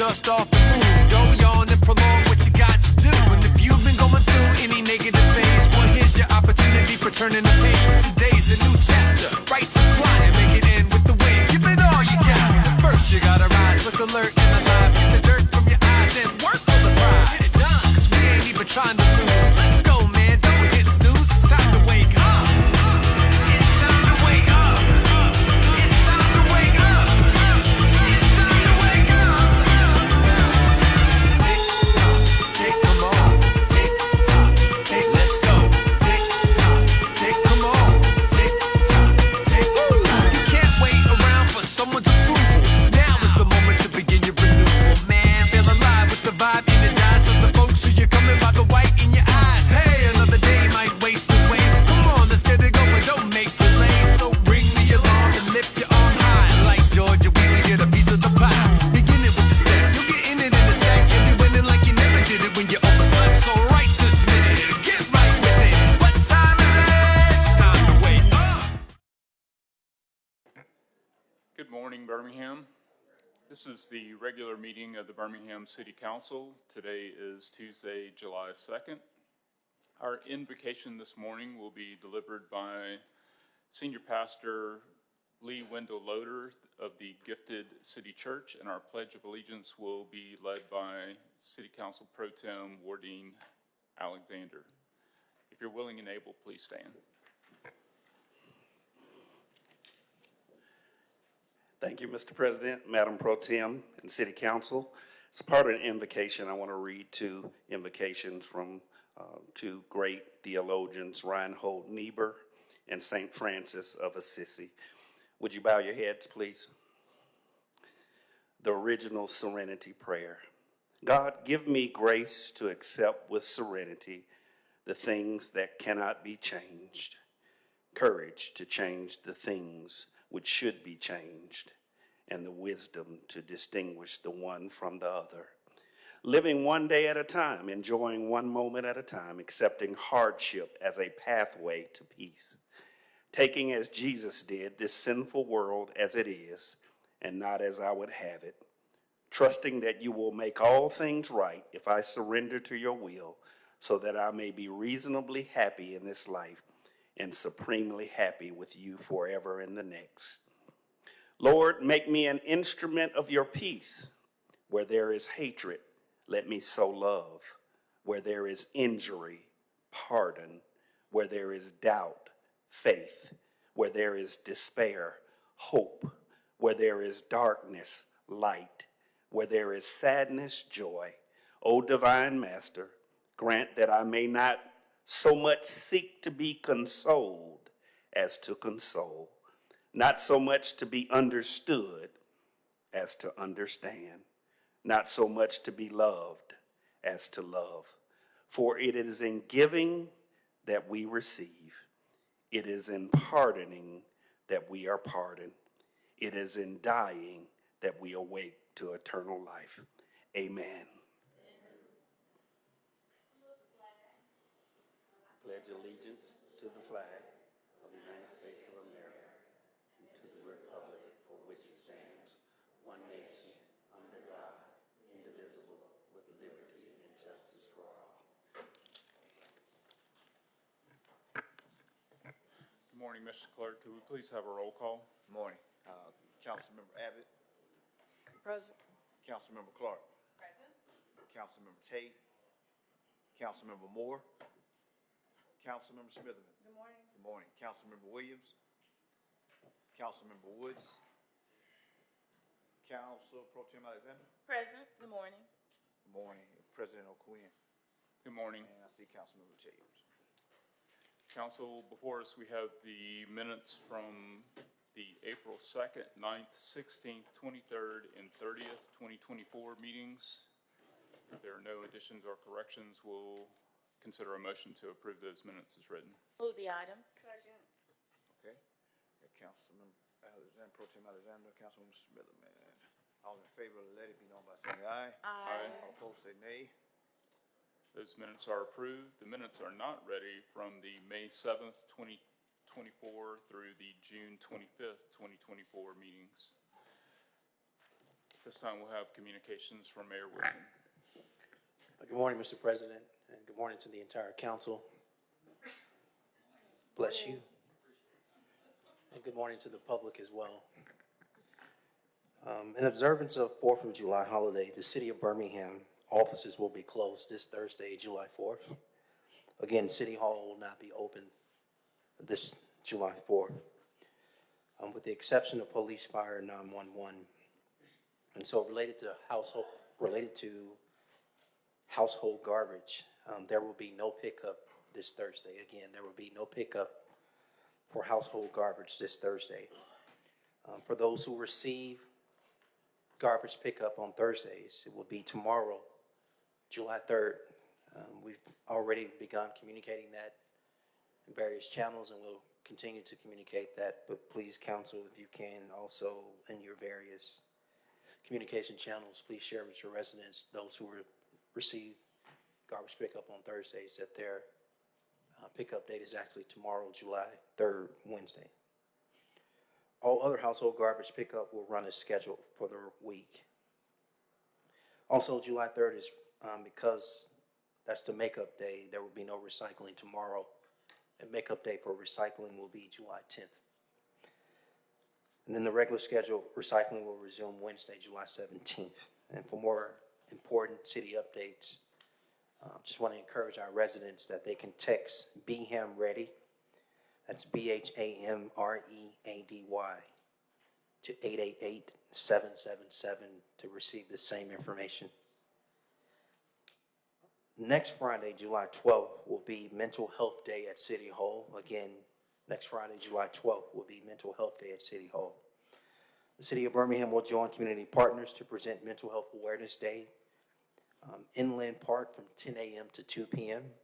dust off the moon. Go yawn and prolong what you got to do. And if you've been going through any negative phase, well, here's your opportunity for turning the page. Today's a new chapter. Write your plot and make it end with the win. Give it all you got. But first you gotta rise, look alert and alive. Get the dirt from your eyes and work for the prize. It's on, cause we ain't even trying to lose. Let's go, man, don't hit snooze. It's time to wake up. It's time to wake up. It's time to wake up. It's time to wake up. Tick tock, tick, come on. Tick tock, tick, let's go. Tick tock, tick, come on. Tick tock, tick. You can't wait around for someone's approval. Now is the moment to begin your renewal, man. Feel alive with the vibe, energize of the folks who you're coming by the white in your eyes. Hey, another day might waste away. Come on, let's get it going, don't make delays. So ring the alarm and lift your arm high. Like Georgia Weezy, get a piece of the pie. Beginning with the step, you'll get in it in a sec. You'll be winning like you never did it when you overslept. So right this minute, get right with it. What time is it? It's time to wake up. Good morning, Birmingham. This is the regular meeting of the Birmingham City Council. Today is Tuesday, July 2nd. Our invocation this morning will be delivered by Senior Pastor Lee Wendell Loader of the Gifted City Church, and our Pledge of Allegiance will be led by City Council Pro Tem Wardeen Alexander. If you're willing and able, please stand. Thank you, Mr. President, Madam Pro Tem, and City Council. As part of an invocation, I want to read two invocations from two great theologians, Reinhold Niebuhr and St. Francis of Assisi. Would you bow your heads, please? The original Serenity Prayer. God, give me grace to accept with serenity the things that cannot be changed, courage to change the things which should be changed, and the wisdom to distinguish the one from the other. Living one day at a time, enjoying one moment at a time, accepting hardship as a pathway to peace. Taking as Jesus did this sinful world as it is, and not as I would have it. Trusting that you will make all things right if I surrender to your will, so that I may be reasonably happy in this life and supremely happy with you forever in the next. Lord, make me an instrument of your peace. Where there is hatred, let me sow love. Where there is injury, pardon. Where there is doubt, faith. Where there is despair, hope. Where there is darkness, light. Where there is sadness, joy. O divine Master, grant that I may not so much seek to be consoled as to console, not so much to be understood as to understand, not so much to be loved as to love. For it is in giving that we receive. It is in pardoning that we are pardoned. It is in dying that we awake to eternal life. Amen. Pledge allegiance to the flag of the United States of America and to the republic for which it stands, one nation, under God, indivisible, with liberty and justice for all. Good morning, Mr. Clerk. Could we please have a roll call? Morning. Councilmember Abbott. Present. Councilmember Clark. Present. Councilmember Tate. Councilmember Moore. Councilmember Smitherman. Good morning. Good morning. Councilmember Williams. Councilmember Woods. Council Pro Tem Alexander. Present. Good morning. Good morning. President O'Quinn. Good morning. And I see Councilmember Chambers. Council, before us we have the minutes from the April 2nd, 9th, 16th, 23rd, and 30th, 2024 meetings. If there are no additions or corrections, we'll consider a motion to approve those minutes as written. Move the items. Second. Okay. Councilmember Alexander, Pro Tem Alexander, Councilmember Smitherman. All in favor, let it be known by saying aye. Aye. All opposed, say nay. Those minutes are approved. The minutes are not ready from the May 7th, 2024 through the June 25th, 2024 meetings. If This time we'll have communications from Mayor Wilson. Good morning, Mr. President, and good morning to the entire council. Bless you. And good morning to the public as well. In observance of 4th of July holiday, the city of Birmingham offices will be closed this Thursday, July 4th. Again, City Hall will not be open this July 4th, with the exception of police, fire, 911. And so related to household garbage, there will be no pickup this Thursday. Again, there will be no pickup for household garbage this Thursday. For those who receive garbage pickup on Thursdays, it will be tomorrow, July 3rd. We've already begun communicating that in various channels, and we'll continue to communicate that. But please, council, if you can, also in your various communication channels, please share with your residents, those who receive garbage pickup on Thursdays, that their pickup date is actually tomorrow, July 3rd, Wednesday. All other household garbage pickup will run as scheduled for the week. Also, July 3rd is because that's the makeup day. There will be no recycling tomorrow, and makeup day for recycling will be July 10th. And then the regular scheduled recycling will resume Wednesday, July 17th. And for more important city updates, just want to encourage our residents that they can text BHAM Ready, that's BHAMREADY, to 888-777 to receive the same information. Next Friday, July 12th, will be Mental Health Day at City Hall. Again, next Friday, July 12th, will be Mental Health Day at City Hall. The City of Birmingham will join community partners to present Mental Health Awareness Day in Lynn Park from 10 a.m. to 2 p.m.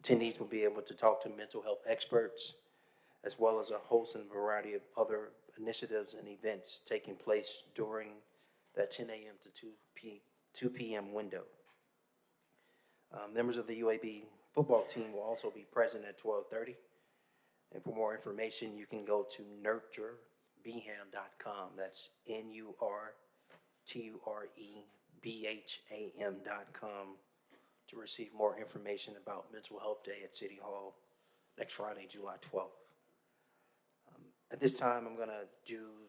Attendees will be able to talk to mental health experts, as well as a host and variety of other initiatives and events taking place during that 10 a.m. to 2 p.m. window. Members of the UAB football team will also be present at 12:30. And for more information, you can go to nurturebham.com. That's NURTUREBHAM.com to receive more information about Mental Health Day at City Hall next Friday, July 12th. At this time, I'm going to do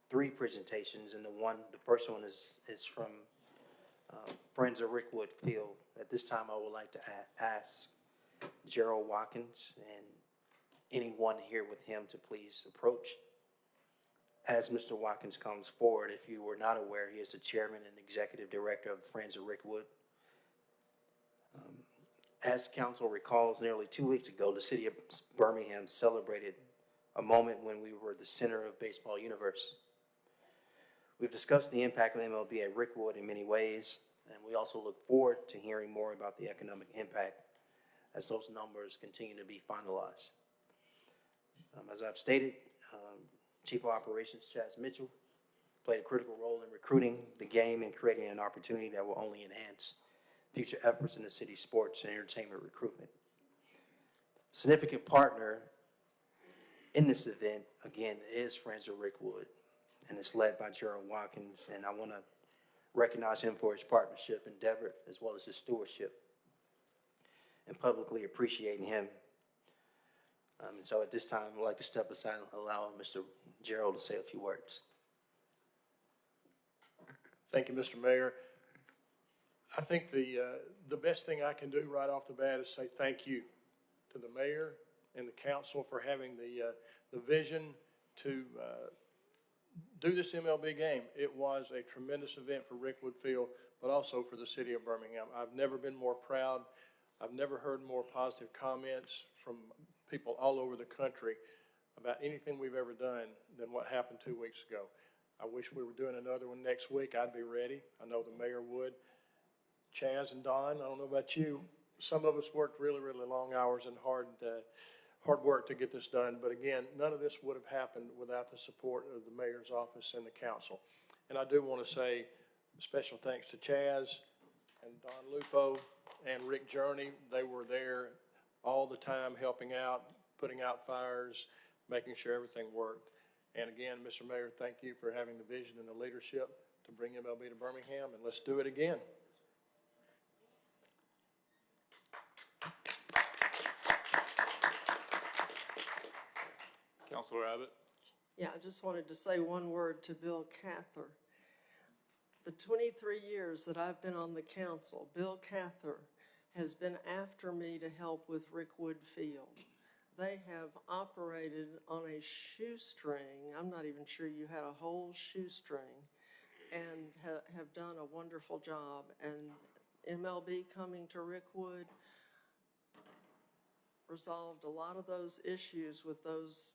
3 presentations, and the first one is from Friends of Rickwood Field. At this time, I would like to ask Gerald Watkins and anyone here with him to please approach. As Mr. Watkins comes forward, if you were not aware, he is the chairman and executive director of Friends of Rickwood. As council recalls, nearly 2 weeks ago, the city of Birmingham celebrated a moment when we were the center of baseball universe. We've discussed the impact of MLB at Rickwood in many ways, and we also look forward to hearing more about the economic impact as those numbers continue to be finalized. As I've stated, Chief of Operations Chaz Mitchell played a critical role in recruiting the game and creating an opportunity that will only enhance future efforts in the city's sports and entertainment recruitment. Significant partner in this event, again, is Friends of Rickwood, and it's led by Gerald Watkins, and I want to recognize him for his partnership endeavor as well as his stewardship, and publicly appreciating him. And so at this time, I'd like to step aside and allow Mr. Gerald to say a few words. Thank you, Mr. Mayor. I think the best thing I can do right off the bat is say thank you to the mayor and the council for having the vision to do this MLB game. It was a tremendous event for Rickwood Field, but also for the city of Birmingham. I've never been more proud. I've never heard more positive comments from people all over the country about anything we've ever done than what happened 2 weeks ago. I wish we were doing another one next week. I'd be ready. I know the mayor would. Chaz and Don, I don't know about you. Some of us worked really, really long hours and hard work to get this done. But again, none of this would have happened without the support of the mayor's office and the council. And I do want to say special thanks to Chaz and Don Lupo and Rick Journey. They were there all the time helping out, putting out fires, making sure everything worked. And again, Mr. Mayor, thank you for having the vision and the leadership to bring MLB to Birmingham, and let's do it again. Counselor Abbott? Yeah, I just wanted to say one word to Bill Cather. The 23 years that I've been on the council, Bill Cather has been after me to help with Rickwood Field. They have operated on a shoestring. I'm not even sure you had a whole shoestring, and have done a wonderful job. And MLB coming to Rickwood resolved a lot of those issues with those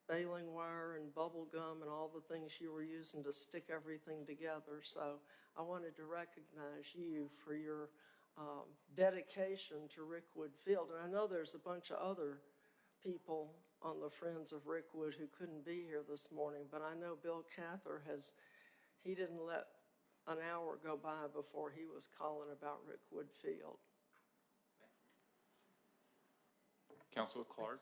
baling wire and bubble gum and all the things you were using to stick everything together. So I wanted to recognize you for your dedication to Rickwood Field. And I know there's a bunch of other people on the Friends of Rickwood who couldn't be here this morning, but I know Bill Cather he didn't let an hour go by before he was calling about Rickwood Field. Counselor Clark?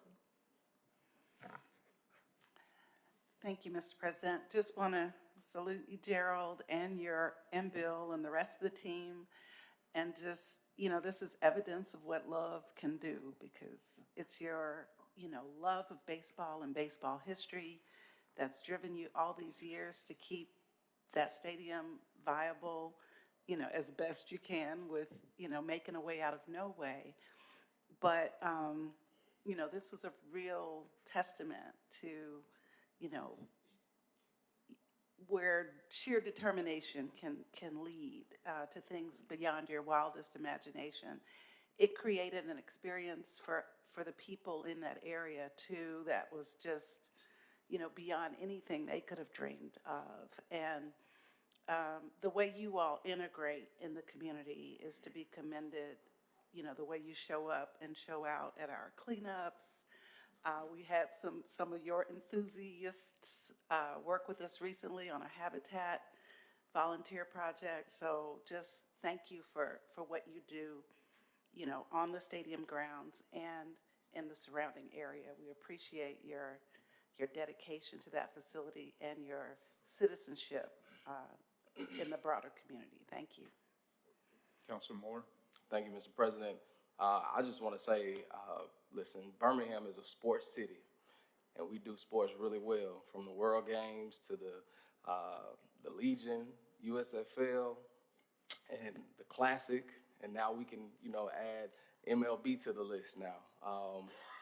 Thank you, Mr. President. Just want to salute you, Gerald, and Bill and the rest of the team. And just, this is evidence of what love can do, because it's your, love of baseball and baseball history that's driven you all these years to keep that stadium viable, as best you can with, making a way out of no way. But, this was a real testament to, where sheer determination can lead to things beyond your wildest imagination. It created an experience for the people in that area, too, that was just, beyond anything they could have dreamed of. And the way you all integrate in the community is to be commended, the way you show up and show out at our cleanups. We had some of your enthusiasts work with us recently on a habitat volunteer project. So just thank you for what you do, on the stadium grounds and in the surrounding area. We appreciate your dedication to that facility and your citizenship in the broader community. Thank you. Counselor Moore? Thank you, Mr. President. I just want to say, listen, Birmingham is a sports city, and we do sports really well, from the World Games to the Legion, USFL, and the Classic, and now we can, add MLB to the list now.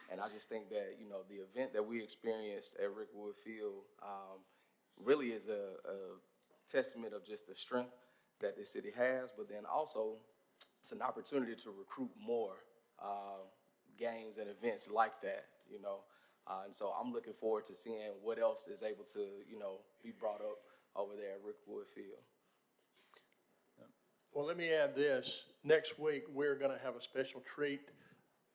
And I just think that, the event that we experienced at Rickwood Field really is a testament of just the strength that the city has, but then also it's an opportunity to recruit more games and events like that, and so I'm looking forward to seeing what else is able to, be brought up over there at Rickwood Field. Well, let me add this. Next week, we're going to have a special treat.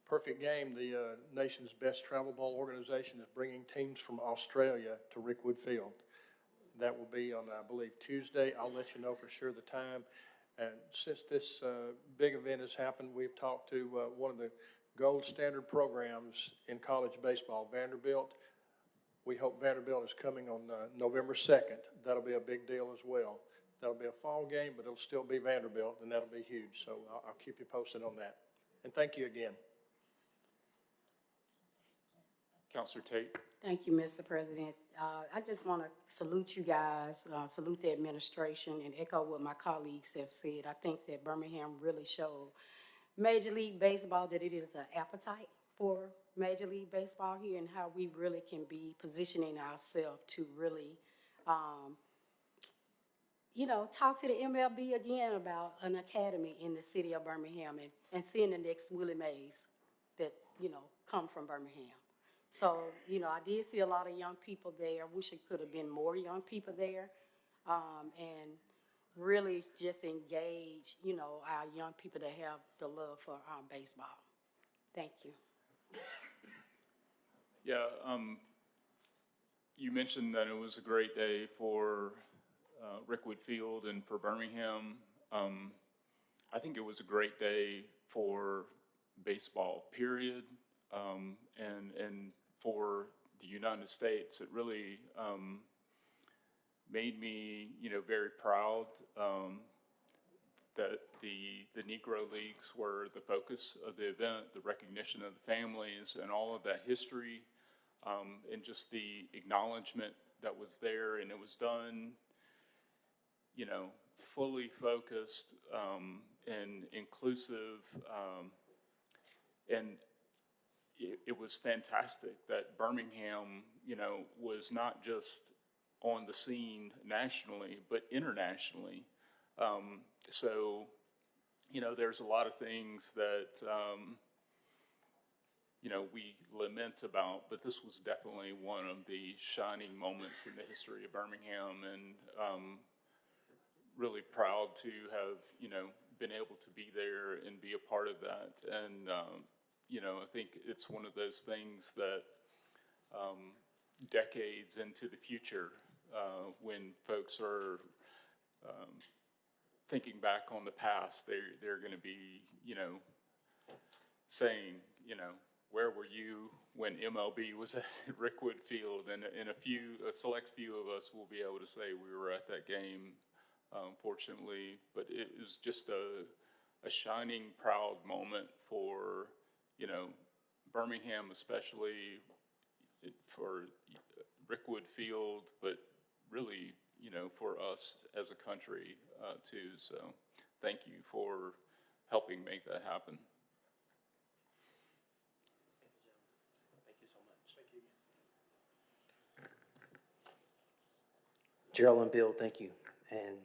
Perfect Game, the nation's best travel ball organization, is bringing teams from Australia to Rickwood Field. That will be on, I believe, Tuesday. I'll let you know for sure the time. And since this big event has happened, we've talked to one of the gold standard programs in college baseball, Vanderbilt. We hope Vanderbilt is coming on November 2nd. That'll be a big deal as well. That'll be a fall game, but it'll still be Vanderbilt, and that'll be huge. So I'll keep you posted on that. And thank you again. Counselor Tate? Thank you, Mr. President. I just want to salute you guys, salute the administration, and echo what my colleagues have said. I think that Birmingham really showed Major League Baseball that it is an appetite for Major League Baseball here, and how we really can be positioning ourselves to really, talk to the MLB again about an academy in the city of Birmingham, and seeing the next Willie Mays that, come from Birmingham. So, I did see a lot of young people there. Wish it could have been more young people there. And really just engage, our young people that have the love for baseball. Thank you. Yeah, you mentioned that it was a great day for Rickwood Field and for Birmingham. I think it was a great day for baseball, period, and for the United States. It really made me, very proud that the Negro Leagues were the focus of the event, the recognition of the families and all of that history, and just the acknowledgement that was there. And it was done, fully focused and inclusive. And it was fantastic that Birmingham, was not just on the scene nationally, but internationally. So, there's a lot of things that, we lament about, but this was definitely one of the shining moments in the history of Birmingham, and really proud to have, been able to be there and be a part of that. And, I think it's one of those things that decades into the future, when folks are thinking back on the past, they're going to be, saying, where were you when MLB was at Rickwood Field? And a select few of us will be able to say we were at that game, fortunately. But it was just a shining, proud moment for, Birmingham, especially for Rickwood Field, but really, for us as a country, too. So thank you for helping make that happen. Thank you so much. Thank you. Gerald and Bill, thank you. And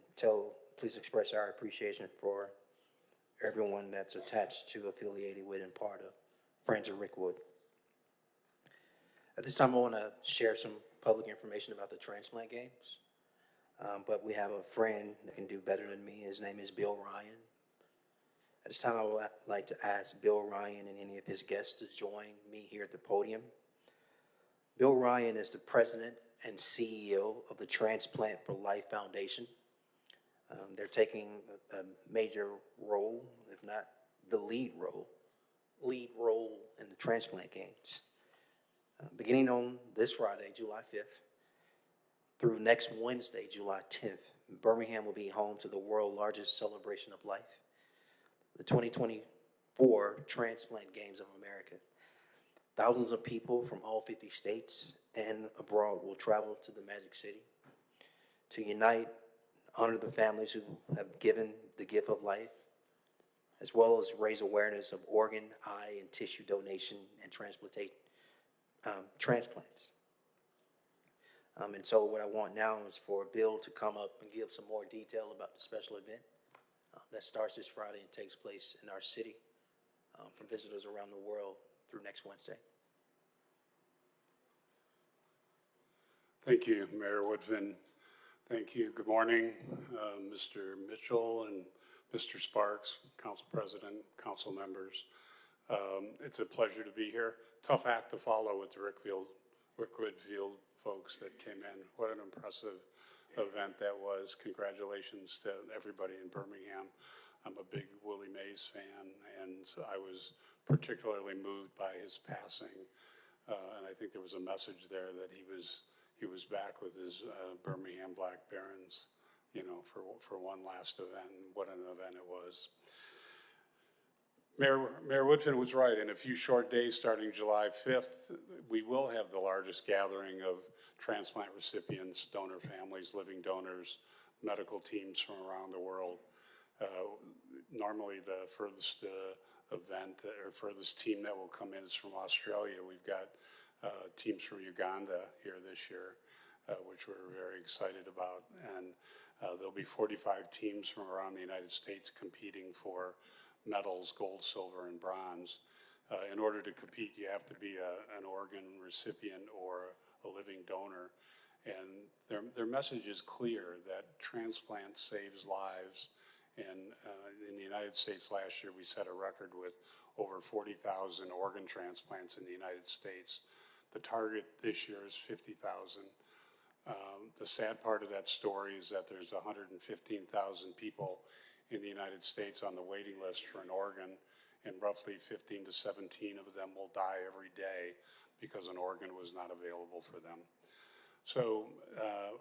please express our appreciation for everyone that's attached to, affiliated with, and part of Friends of Rickwood. At this time, I want to share some public information about the transplant games. But we have a friend that can do better than me. His name is Bill Ryan. At this time, I would like to ask Bill Ryan and any of his guests to join me here at the podium. Bill Ryan is the president and CEO of the Transplant for Life Foundation. They're taking a major role, if not the lead role in the transplant games. Beginning on this Friday, July 5th, through next Wednesday, July 10th, Birmingham will be home to the world's largest celebration of life, the 2024 Transplant Games of America. Thousands of people from all 50 states and abroad will travel to the Magic City to unite, honor the families who have given the gift of life, as well as raise awareness of organ, eye, and tissue donation and transplants. And so what I want now is for Bill to come up and give some more detail about the special event that starts this Friday and takes place in our city for visitors around the world through next Wednesday. Thank you, Mayor Woodfin. Thank you. Good morning, Mr. Mitchell and Mr. Sparks, Council President, Council members. It's a pleasure to be here. Tough act to follow with the Rickwood Field folks that came in. What an impressive event that was. Congratulations to everybody in Birmingham. I'm a big Willie Mays fan, and I was particularly moved by his passing. And I think there was a message there that he was back with his Birmingham Black Barons, for one last event. What an event it was. Mayor Woodfin was right. In a few short days, starting July 5th, we will have the largest gathering of transplant recipients, donor families, living donors, medical teams from around the world. Normally the furthest event or furthest team that will come in is from Australia. We've got teams from Uganda here this year, which we're very excited about. And there'll be 45 teams from around the United States competing for medals, gold, silver, and bronze. In order to compete, you have to be an organ recipient or a living donor. And their message is clear that transplant saves lives. And in the United States last year, we set a record with over 40,000 organ transplants in the United States. The target this year is 50,000. The sad part of that story is that there's 115,000 people in the United States on the waiting list for an organ, and roughly 15 to 17 of them will die every day because an organ was not available for them. So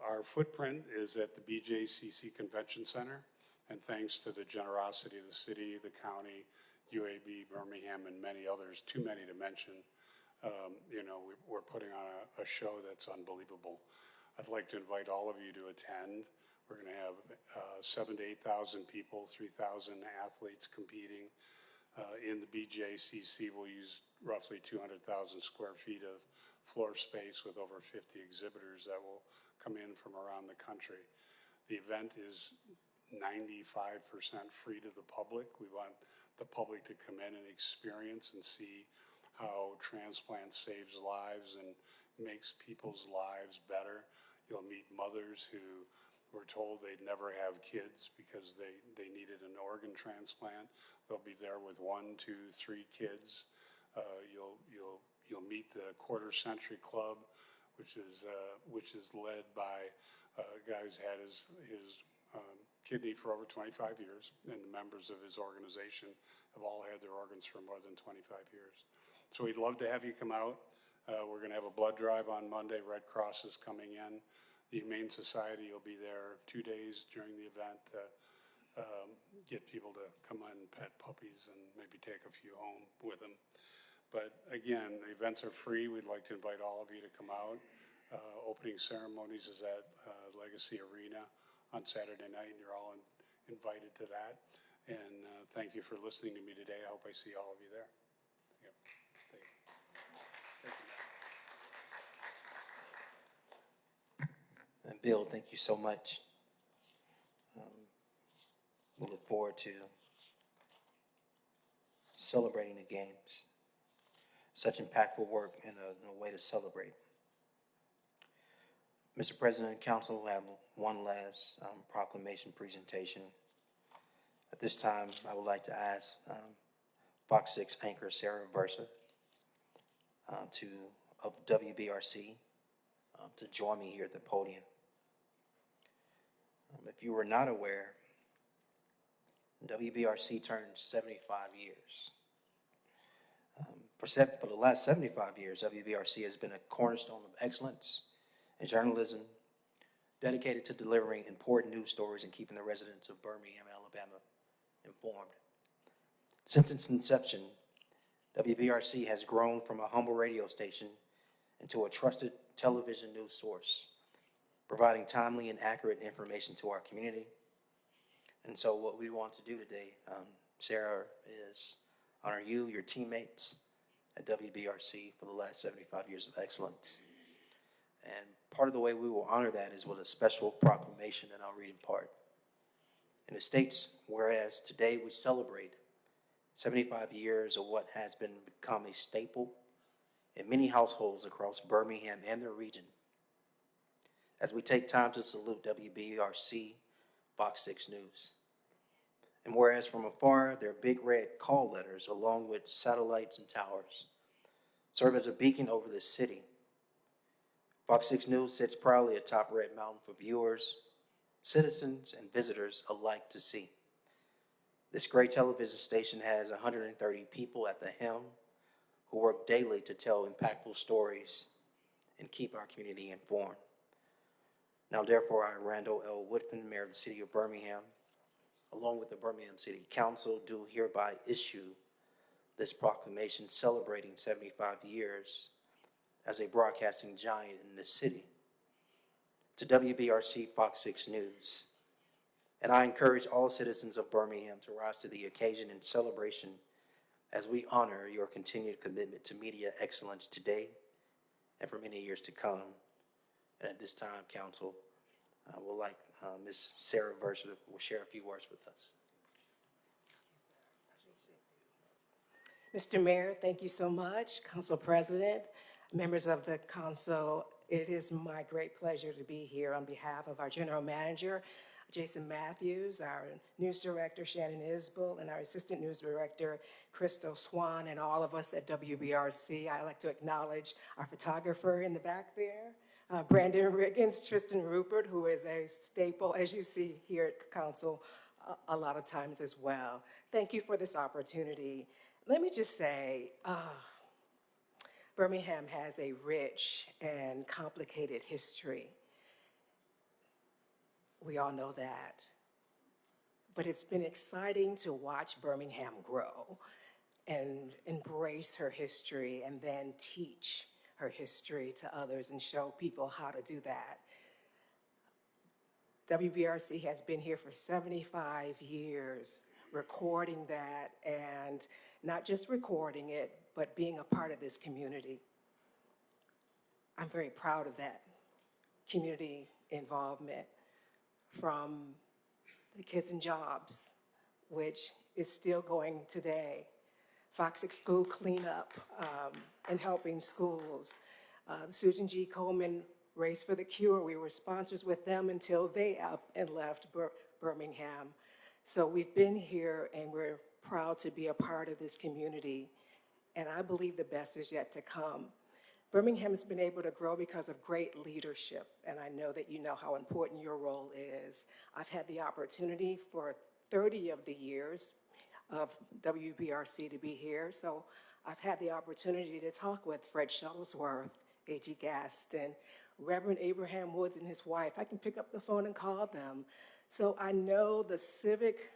our footprint is at the BJCC Convention Center, and thanks to the generosity of the city, the county, UAB, Birmingham, and many others, too many to mention, we're putting on a show that's unbelievable. I'd like to invite all of you to attend. We're going to have 7,000 to 8,000 people, 3,000 athletes competing. In the BJCC, we'll use roughly 200,000 square feet of floor space with over 50 exhibitors that will come in from around the country. The event is 95% free to the public. We want the public to come in and experience and see how transplant saves lives and makes people's lives better. You'll meet mothers who were told they'd never have kids because they needed an organ transplant. They'll be there with 1, 2, 3 kids. You'll meet the Quarter Century Club, which is led by a guy who's had his kidney for over 25 years, and the members of his organization have all had their organs for more than 25 years. So we'd love to have you come out. We're going to have a blood drive on Monday. Red Cross is coming in. The Humane Society will be there 2 days during the event to get people to come on and pet puppies and maybe take a few home with them. But again, the events are free. We'd like to invite all of you to come out. Opening ceremonies is at Legacy Arena on Saturday night, and you're all invited to that. And thank you for listening to me today. I hope I see all of you there. Yep. Thank you. And Bill, thank you so much. We look forward to celebrating the games. Such impactful work and a way to celebrate. Mr. President and Council, we have one last proclamation presentation. At this time, I would like to ask Fox 6 anchor Sarah Versa of WBRC to join me here at the podium. If you were not aware, WBRC turned 75 years. For the last 75 years, WBRC has been a cornerstone of excellence in journalism, dedicated to delivering important news stories and keeping the residents of Birmingham, Alabama, informed. Since its inception, WBRC has grown from a humble radio station into a trusted television news source, providing timely and accurate information to our community. And so what we want to do today, Sarah, is honor you, your teammates at WBRC for the last 75 years of excellence. And part of the way we will honor that is with a special proclamation that I'll read in part. And it states, whereas today we celebrate 75 years of what has become a staple in many households across Birmingham and the region, as we take time to salute WBRC Fox 6 News. And whereas from afar, their big red call letters, along with satellites and towers, serve as a beacon over the city, Fox 6 News sits proudly atop Red Mountain for viewers, citizens, and visitors alike to see. This great television station has 130 people at the helm who work daily to tell impactful stories and keep our community informed. Now, therefore, I, Randall L. Woodfin, Mayor of the City of Birmingham, along with the Birmingham City Council, do hereby issue this proclamation celebrating 75 years as a broadcasting giant in the city to WBRC Fox 6 News. And I encourage all citizens of Birmingham to rise to the occasion in celebration as we honor your continued commitment to media excellence today and for many years to come. And at this time, Council, I would like Ms. Sarah Versa will share a few words with us. Mr. Mayor, thank you so much. Council President, members of the council, it is my great pleasure to be here on behalf of our General Manager, Jason Matthews, our News Director, Shannon Isbell, and our Assistant News Director, Crystal Swan, and all of us at WBRC. I'd like to acknowledge our photographer in the back there, Brandon Riggins, Tristan Rupert, who is a staple, as you see here at Council, a lot of times as well. Thank you for this opportunity. Let me just say, Birmingham has a rich and complicated history. We all know that. But it's been exciting to watch Birmingham grow and embrace her history and then teach her history to others and show people how to do that. WBRC has been here for 75 years, recording that, and not just recording it, but being a part of this community. I'm very proud of that community involvement, from the Kids and Jobs, which is still going today, Foxic School Cleanup, and helping schools. The Susan G. Komen Race for the Cure, we were sponsors with them until they up and left Birmingham. So we've been here and we're proud to be a part of this community. And I believe the best is yet to come. Birmingham has been able to grow because of great leadership, and I know that you know how important your role is. I've had the opportunity for 30 of the years of WBRC to be here, so I've had the opportunity to talk with Fred Shuttlesworth, A.G. Gaston, Reverend Abraham Woods and his wife. I can pick up the phone and call them. So I know the civic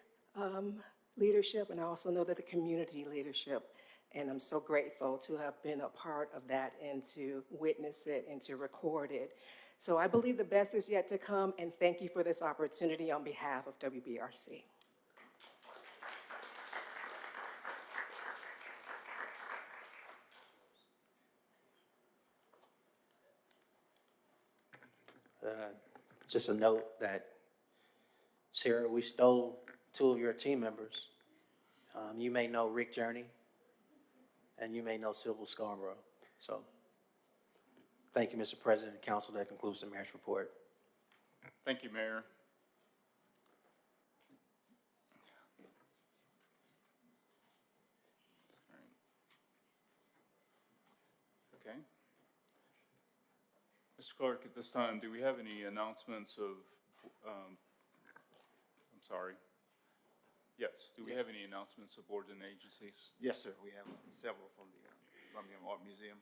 leadership, and I also know that the community leadership. And I'm so grateful to have been a part of that and to witness it and to record it. So I believe the best is yet to come, and thank you for this opportunity on behalf of WBRC. Just a note that, Sarah, we stole 2 of your team members. You may know Rick Journey, and you may know Sybil Scarborough. So, thank you, Mr. President and Council. That concludes the mayor's report. Thank you, Mayor. Okay. Mr. Clerk, at this time, do we have any announcements of, I'm sorry. Yes, do we have any announcements of boards and agencies? Yes, sir. We have several from the Birmingham Art Museum.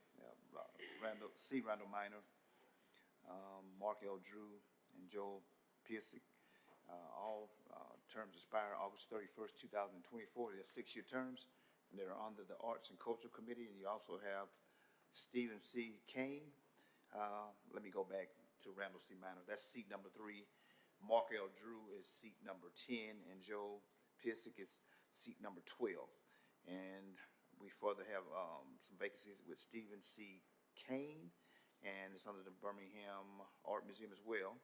Randall Minor, Mark L. Drew, and Joel Piesick. All terms expire August 31st, 2024. They're 6-year terms, and they're under the Arts and Culture Committee. And you also have Stephen C. Kane. Let me go back to Randall C. Minor. That's seat number 3. Mark L. Drew is seat number 10, and Joel Piesick is seat number 12. And we further have some vacancies with Stephen C. Kane, and it's under the Birmingham Art Museum as well.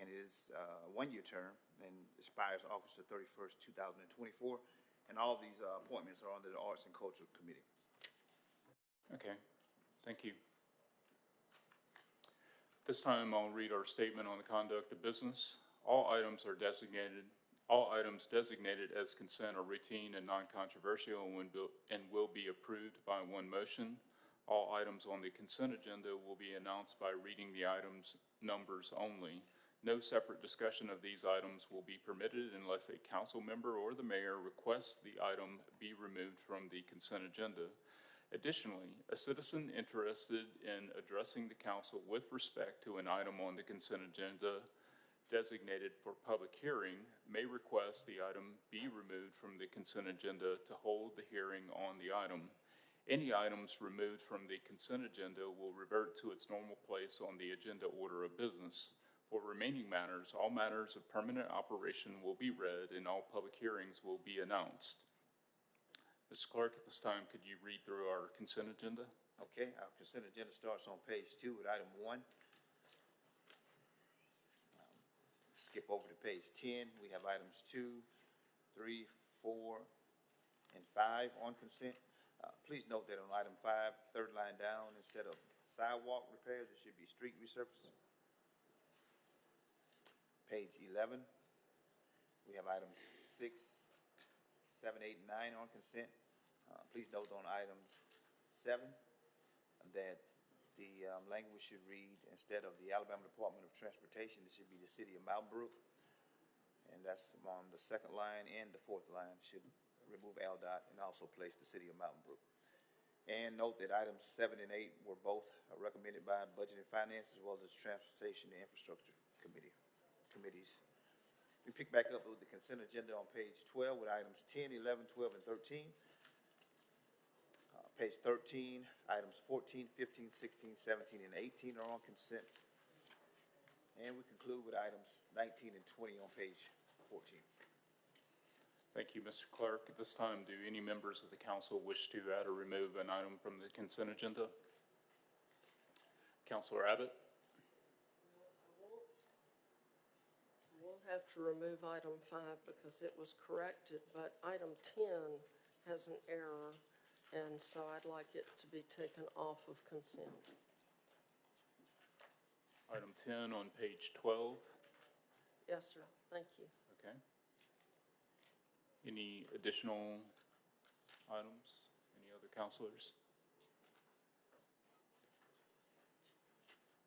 And it is a 1-year term and expires August the 31st, 2024. And all these appointments are under the Arts and Culture Committee. Okay, thank you. This time I'll read our statement on the conduct of business. All items designated as consent are routine and non-controversial and will be approved by one motion. All items on the consent agenda will be announced by reading the items' numbers only. No separate discussion of these items will be permitted unless a council member or the mayor requests the item be removed from the consent agenda. Additionally, a citizen interested in addressing the council with respect to an item on the consent agenda designated for public hearing may request the item be removed from the consent agenda to hold the hearing on the item. Any items removed from the consent agenda will revert to its normal place on the agenda order of business. For remaining matters, all matters of permanent operation will be read and all public hearings will be announced. Mr. Clerk, at this time, could you read through our consent agenda? Okay, our consent agenda starts on page 2 with item 1. Skip over to page 10. We have items 2, 3, 4, and 5 on consent. Please note that on item 5, third line down, instead of sidewalk repairs, it should be street resurfacing. Page 11, we have items 6, 7, 8, and 9 on consent. Please note on items 7 that the language should read, instead of the Alabama Department of Transportation, it should be the City of Mountain Brook. And that's on the 2nd line and the 4th line, should remove ALDOT and also place the City of Mountain Brook. And note that items 7 and 8 were both recommended by Budget and Finance as well as Transportation and Infrastructure committees. We pick back up with the consent agenda on page 12 with items 10, 11, 12, and 13. Page 13, items 14, 15, 16, 17, and 18 are on consent. And we conclude with items 19 and 20 on page 14. Thank you, Mr. Clerk. At this time, do any members of the council wish to add or remove an item from the consent agenda? Councilor Abbott? We'll have to remove item 5 because it was corrected, but item 10 has an error, and so I'd like it to be taken off of consent. Item 10 on page 12. Yes, sir. Thank you. Okay. Any additional items? Any other counselors?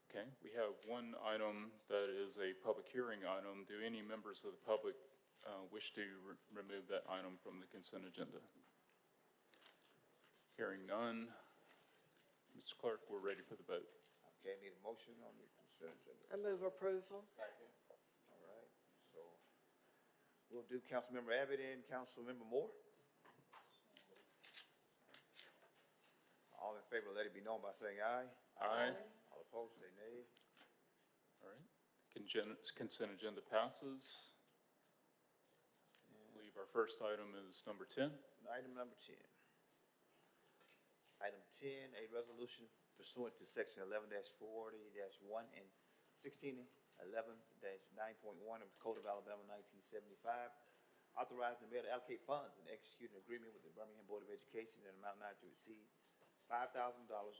Okay, we have one item that is a public hearing item. Do any members of the public wish to remove that item from the consent agenda? Hearing none. Mr. Clerk, we're ready for the vote. Okay, need a motion on the consent agenda. I move approval. Second. All right, so we'll do Councilmember Abbott and Councilmember Moore. All in favor, let it be known by saying aye. Aye. All opposed, say nay. All right. Consent agenda passes. I believe our first item is number 10. Item number 10. Item 10, a resolution pursuant to section 11-40-1 and 1611-9.1 of the Code of Alabama 1975, authorizing the mayor to allocate funds and execute an agreement with the Birmingham Board of Education in an amount not to exceed $5,000,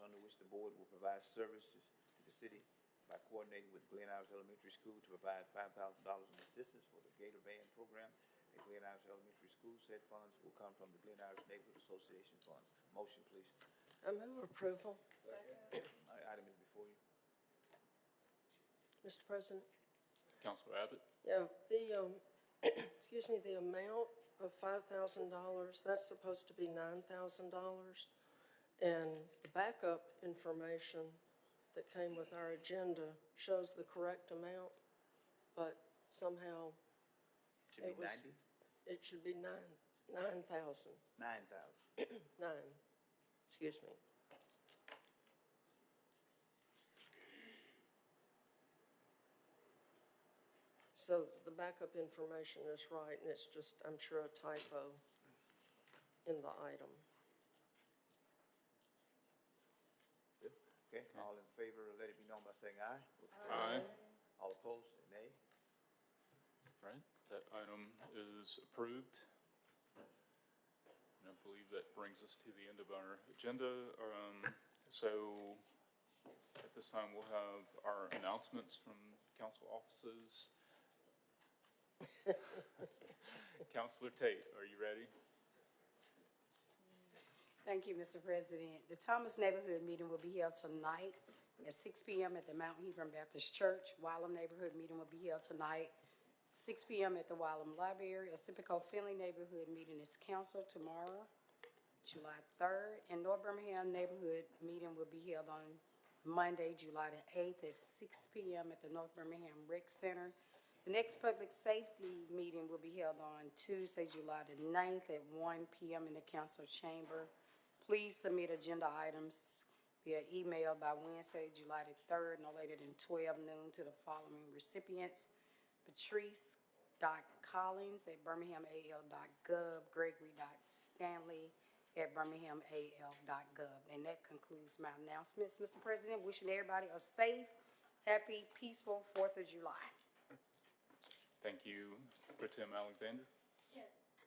under which the board will provide services to the city by coordinating with Glen Iris Elementary School to provide $5,000 in assistance for the Gator Band program at Glen Iris Elementary School. Said funds will come from the Glen Iris Neighborhood Association funds. Motion, please. I move approval. Item is before you. Mr. President? Councilor Abbott? Yeah, the, excuse me, the amount of $5,000, that's supposed to be $9,000. And the backup information that came with our agenda shows the correct amount, but somehow Should be 90? It should be 9,000. 9,000. 9, excuse me. So the backup information is right, and it's just, I'm sure, a typo in the item. Good. Okay, all in favor, let it be known by saying aye. Aye. All opposed, say nay. Right, that item is approved. And I believe that brings us to the end of our agenda. So at this time, we'll have our announcements from council offices. Councilor Tate, are you ready? Thank you, Mr. President. The Thomas Neighborhood Meeting will be held tonight at 6 p.m. at the Mount Hebron Baptist Church. Wylam Neighborhood Meeting will be held tonight, 6 p.m. at the Wylam Library. Ossipico Finley Neighborhood Meeting is canceled tomorrow, July 3rd. And North Birmingham Neighborhood Meeting will be held on Monday, July the 8th at 6 p.m. at the North Birmingham Rec Center. The next public safety meeting will be held on Tuesday, July the 9th at 1 p.m. in the council chamber. Please submit agenda items via email by Wednesday, July the 3rd, no later than 12 noon to the following recipients: patrice.collins@birminghamal.gov, gregory.stanley@birminghamal.gov. And that concludes my announcements, Mr. President. Wishing everybody a safe, happy, peaceful 4th of July. Thank you, Pro Tem Alexander.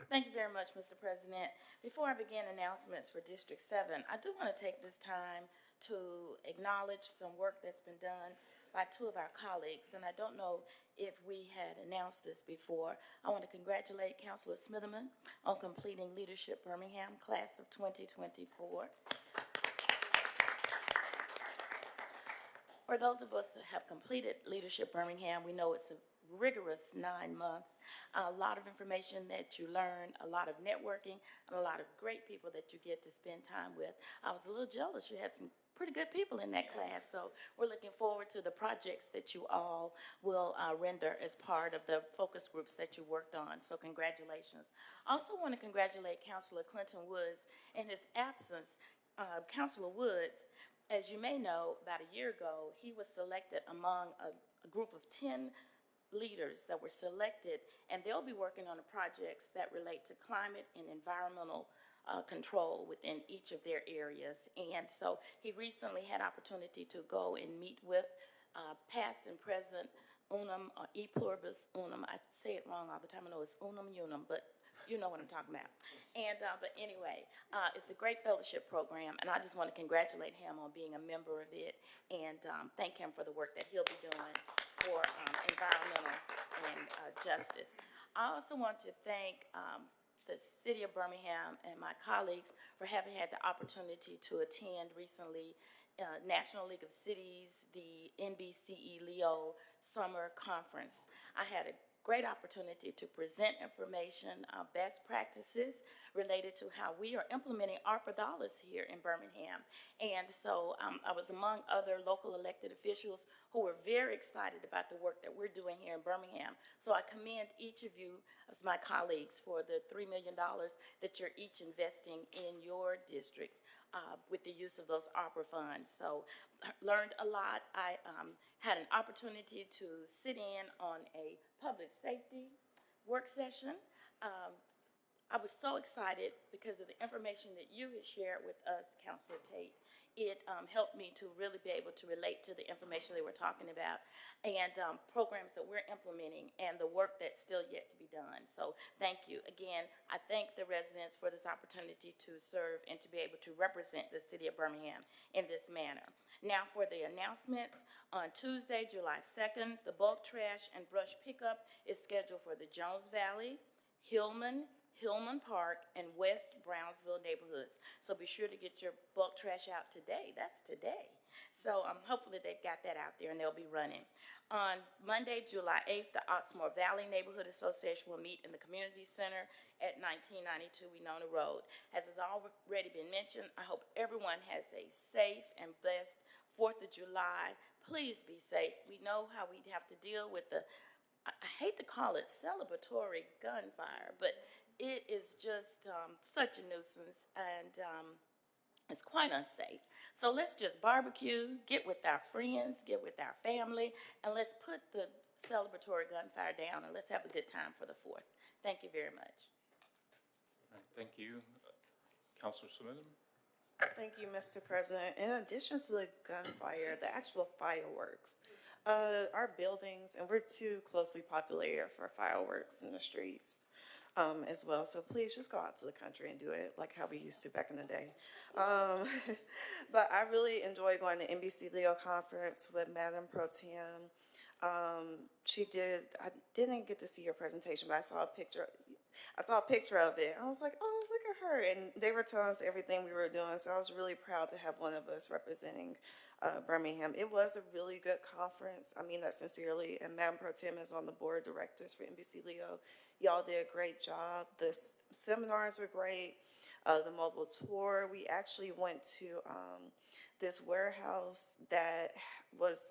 Thank you very much, Mr. President. Before I begin announcements for District 7, I do want to take this time to acknowledge some work that's been done by two of our colleagues, and I don't know if we had announced this before. I want to congratulate Councilor Smitherman on completing Leadership Birmingham Class of 2024. For those of us who have completed Leadership Birmingham, we know it's rigorous 9 months. A lot of information that you learn, a lot of networking, and a lot of great people that you get to spend time with. I was a little jealous. You had some pretty good people in that class, so we're looking forward to the projects that you all will render as part of the focus groups that you worked on, so congratulations. I also want to congratulate Councilor Clinton Woods. In his absence, Councilor Woods, as you may know, about a year ago, he was selected among a group of 10 leaders that were selected, and they'll be working on the projects that relate to climate and environmental control within each of their areas. And so he recently had opportunity to go and meet with past and present unum, or e pluribus unum. I say it wrong all the time. I know it's unum unum, but you know what I'm talking about. And but anyway, it's a great fellowship program, and I just want to congratulate him on being a member of it, and thank him for the work that he'll be doing for environmental and justice. I also want to thank the City of Birmingham and my colleagues for having had the opportunity to attend recently National League of Cities, the NBCE Leo Summer Conference. I had a great opportunity to present information, best practices related to how we are implementing ARPA dollars here in Birmingham. And so I was among other local elected officials who were very excited about the work that we're doing here in Birmingham. So I commend each of you as my colleagues for the $3 million that you're each investing in your districts with the use of those ARPA funds. So learned a lot. I had an opportunity to sit in on a public safety work session. I was so excited because of the information that you had shared with us, Councilor Tate. It helped me to really be able to relate to the information they were talking about and programs that we're implementing and the work that's still yet to be done. So thank you. Again, I thank the residents for this opportunity to serve and to be able to represent the City of Birmingham in this manner. Now for the announcements. On Tuesday, July 2nd, the bulk trash and brush pickup is scheduled for the Jones Valley, Hillman Park, and West Brownsville neighborhoods. So be sure to get your bulk trash out today. That's today. So hopefully they've got that out there and they'll be running. On Monday, July 8th, the Oxmoor Valley Neighborhood Association will meet in the Community Center at 1992 Winona Road. As has already been mentioned, I hope everyone has a safe and blessed 4th of July. Please be safe. We know how we have to deal with I hate to call it celebratory gunfire, but it is just such a nuisance, and it's quite unsafe. So let's just barbecue, get with our friends, get with our family, and let's put the celebratory gunfire down, and let's have a good time for the 4th. Thank you very much. All right, thank you. Councilor Smitham? Thank you, Mr. President. In addition to the gunfire, the actual fireworks, our buildings, and we're too closely populated for fireworks in the streets as well. So please just go out to the country and do it like how we used to back in the day. But I really enjoy going to NBC Leo conference with Madam Pro Tem. I didn't get to see her presentation, but I saw a picture of it. I was like, oh, look at her. And they were telling us everything we were doing. So I was really proud to have one of us representing Birmingham. It was a really good conference. I mean that sincerely. And Madam Pro Tem is on the board of directors for NBC Leo. Y'all did a great job. The seminars were great. The mobile tour, we actually went to this warehouse that was,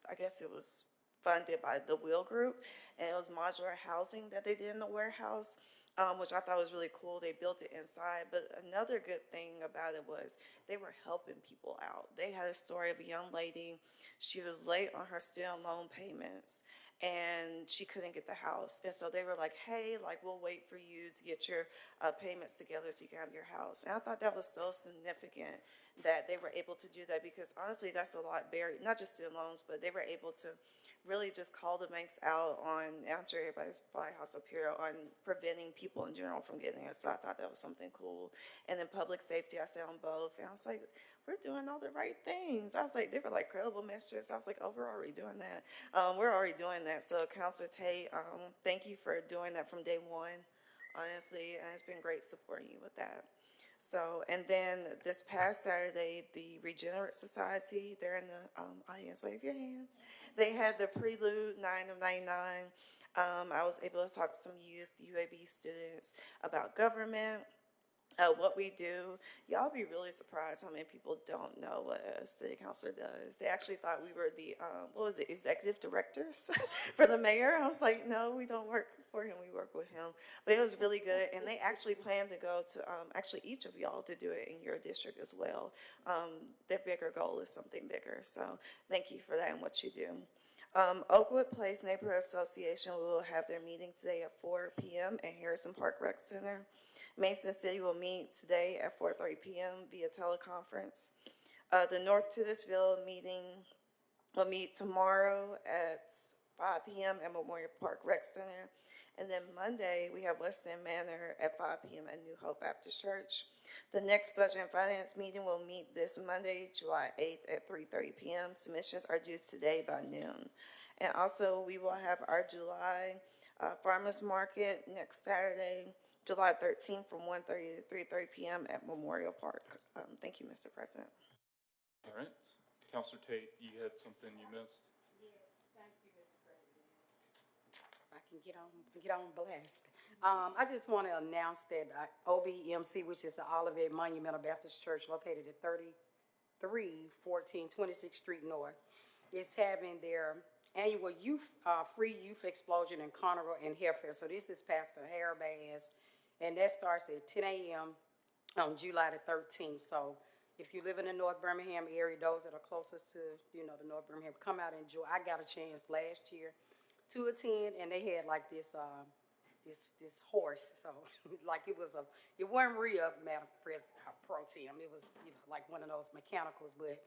I guess it was funded by the Wheel Group, and it was modular housing that they did in the warehouse, which I thought was really cool. They built it inside, but another good thing about it was they were helping people out. They had a story of a young lady. She was late on her student loan payments, and she couldn't get the house. And so they were like, hey, like, we'll wait for you to get your payments together so you can have your house. And I thought that was so significant that they were able to do that, because honestly, that's a lot buried, not just student loans, but they were able to really just call the banks out on, I'm sure everybody's probably house up here, on preventing people in general from getting it. So I thought that was something cool. And then public safety, I sat on both. And I was like, we're doing all the right things. I was like, they were like credible messages. I was like, oh, we're already doing that. We're already doing that. So Councilor Tate, thank you for doing that from day one, honestly. And it's been great supporting you with that. So, and then this past Saturday, the Regenerate Society, they're in the audience, wave your hands. They had the prelude 9 of 99. I was able to talk to some youth, UAB students about government, what we do. Y'all be really surprised how many people don't know what a city councilor does. They actually thought we were the, executive directors for the mayor. I was like, no, we don't work for him, we work with him. But it was really good, and they actually plan to go to, actually each of y'all to do it in your district as well. Their bigger goal is something bigger, so thank you for that and what you do. Oakwood Place Neighborhood Association will have their meeting today at 4 p.m. at Harrison Park Rec Center. Mason City will meet today at 4:30 p.m. via teleconference. The North Titusville meeting will meet tomorrow at 5 p.m. at Memorial Park Rec Center. And then Monday, we have West End Manor at 5 p.m. at New Hope Baptist Church. The next Budget and Finance meeting will meet this Monday, July 8th at 3:30 p.m. Submissions are due today by noon. And also, we will have our July Farmers Market next Saturday, July 13th from 1:30 to 3:30 p.m. at Memorial Park. Thank you, Mr. President. All right. Councilor Tate, you had something you missed? Yes, thank you, Mr. President. If I can get on blast. I just want to announce that OBMC, which is the Olivet Monumental Baptist Church located at 3314 26th Street North, is having their annual free youth explosion and carnival and hair fair. So this is Pastor Harabaz, and that starts at 10 a.m. on July the 13th. So if you live in the North Birmingham area, those that are closest to, the North Birmingham, come out and enjoy. I got a chance last year to attend, and they had like this horse. So like it wasn't real, Madam President, Pro Tem. It was, like one of those mechanicals. But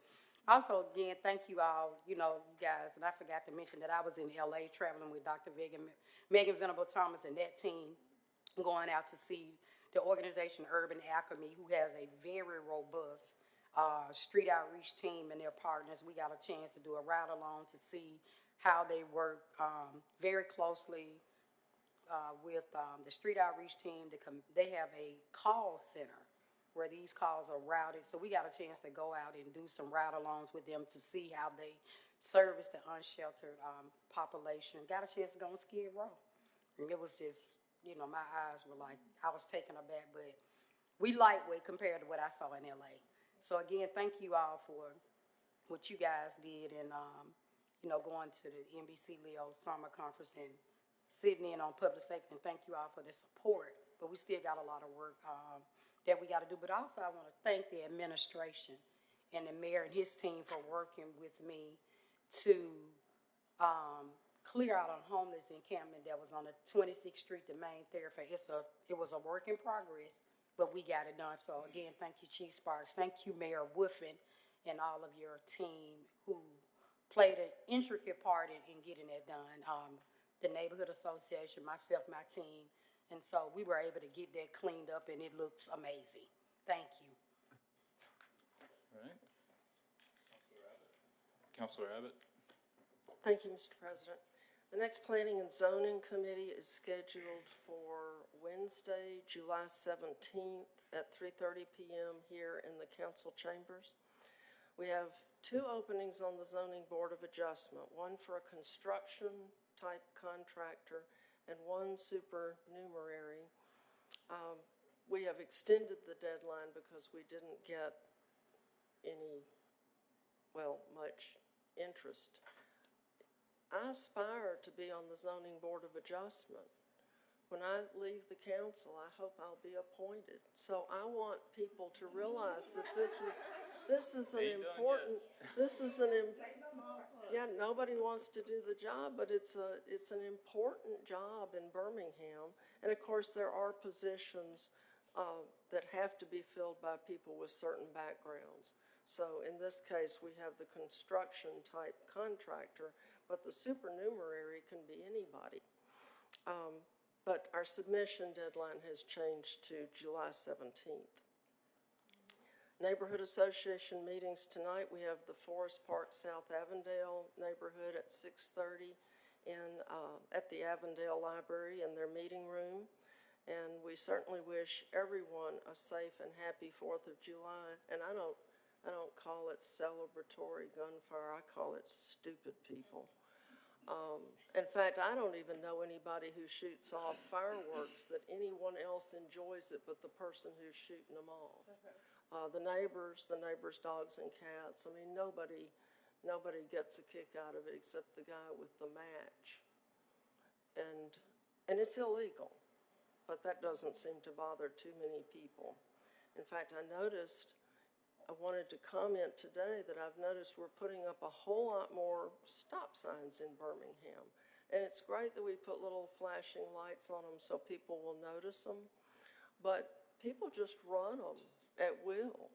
also, again, thank you all, you guys. And I forgot to mention that I was in LA traveling with Dr. Megan Venable Thomas and that team, going out to see the organization Urban Alchemy, who has a very robust street outreach team and their partners. We got a chance to do a ride along to see how they work very closely with the street outreach team. They have a call center where these calls are routed. So we got a chance to go out and do some ride-alongs with them to see how they service the unsheltered population. Got a chance to go on Skid Row. And it was just, my eyes were like, I was taken aback, but we lightweight compared to what I saw in LA. So again, thank you all for what you guys did and, going to the NBC Leo Summer Conference and sitting in on public safety. And thank you all for the support, but we still got a lot of work that we got to do. But also I want to thank the administration and the mayor and his team for working with me to clear out a homeless encampment that was on the 26th Street, the main thoroughfare. It was a work in progress, but we got it done. So again, thank you, Chief Sparks. Thank you, Mayor Woofin, and all of your team who played an intricate part in getting that done. The Neighborhood Association, myself, my team. And so we were able to get that cleaned up, and it looks amazing. Thank you. All right. Councilor Abbott. Thank you, Mr. President. The next Planning and Zoning Committee is scheduled for Wednesday, July 17th at 3:30 p.m. here in the council chambers. We have 2 openings on the Zoning Board of Adjustment, one for a construction-type contractor and one supernumerary. We have extended the deadline because we didn't get much interest. I aspire to be on the Zoning Board of Adjustment. When I leave the council, I hope I'll be appointed. So I want people to realize that this is an important, nobody wants to do the job, but it's an important job in Birmingham. And of course, there are positions that have to be filled by people with certain backgrounds. So in this case, we have the construction type contractor, but the supernumerary can be anybody. But our submission deadline has changed to July 17th. Neighborhood Association meetings tonight. We have the Forest Park South Avondale neighborhood at 6:30 at the Avondale Library in their meeting room. And we certainly wish everyone a safe and happy 4th of July. And I don't call it celebratory gunfire, I call it stupid people. In fact, I don't even know anybody who shoots off fireworks that anyone else enjoys it but the person who's shooting them off. The neighbors, dogs and cats, I mean, nobody gets a kick out of it except the guy with the match. And it's illegal, but that doesn't seem to bother too many people. In fact, I wanted to comment today that I've noticed we're putting up a whole lot more stop signs in Birmingham. And it's great that we put little flashing lights on them so people will notice them, but people just run them at will.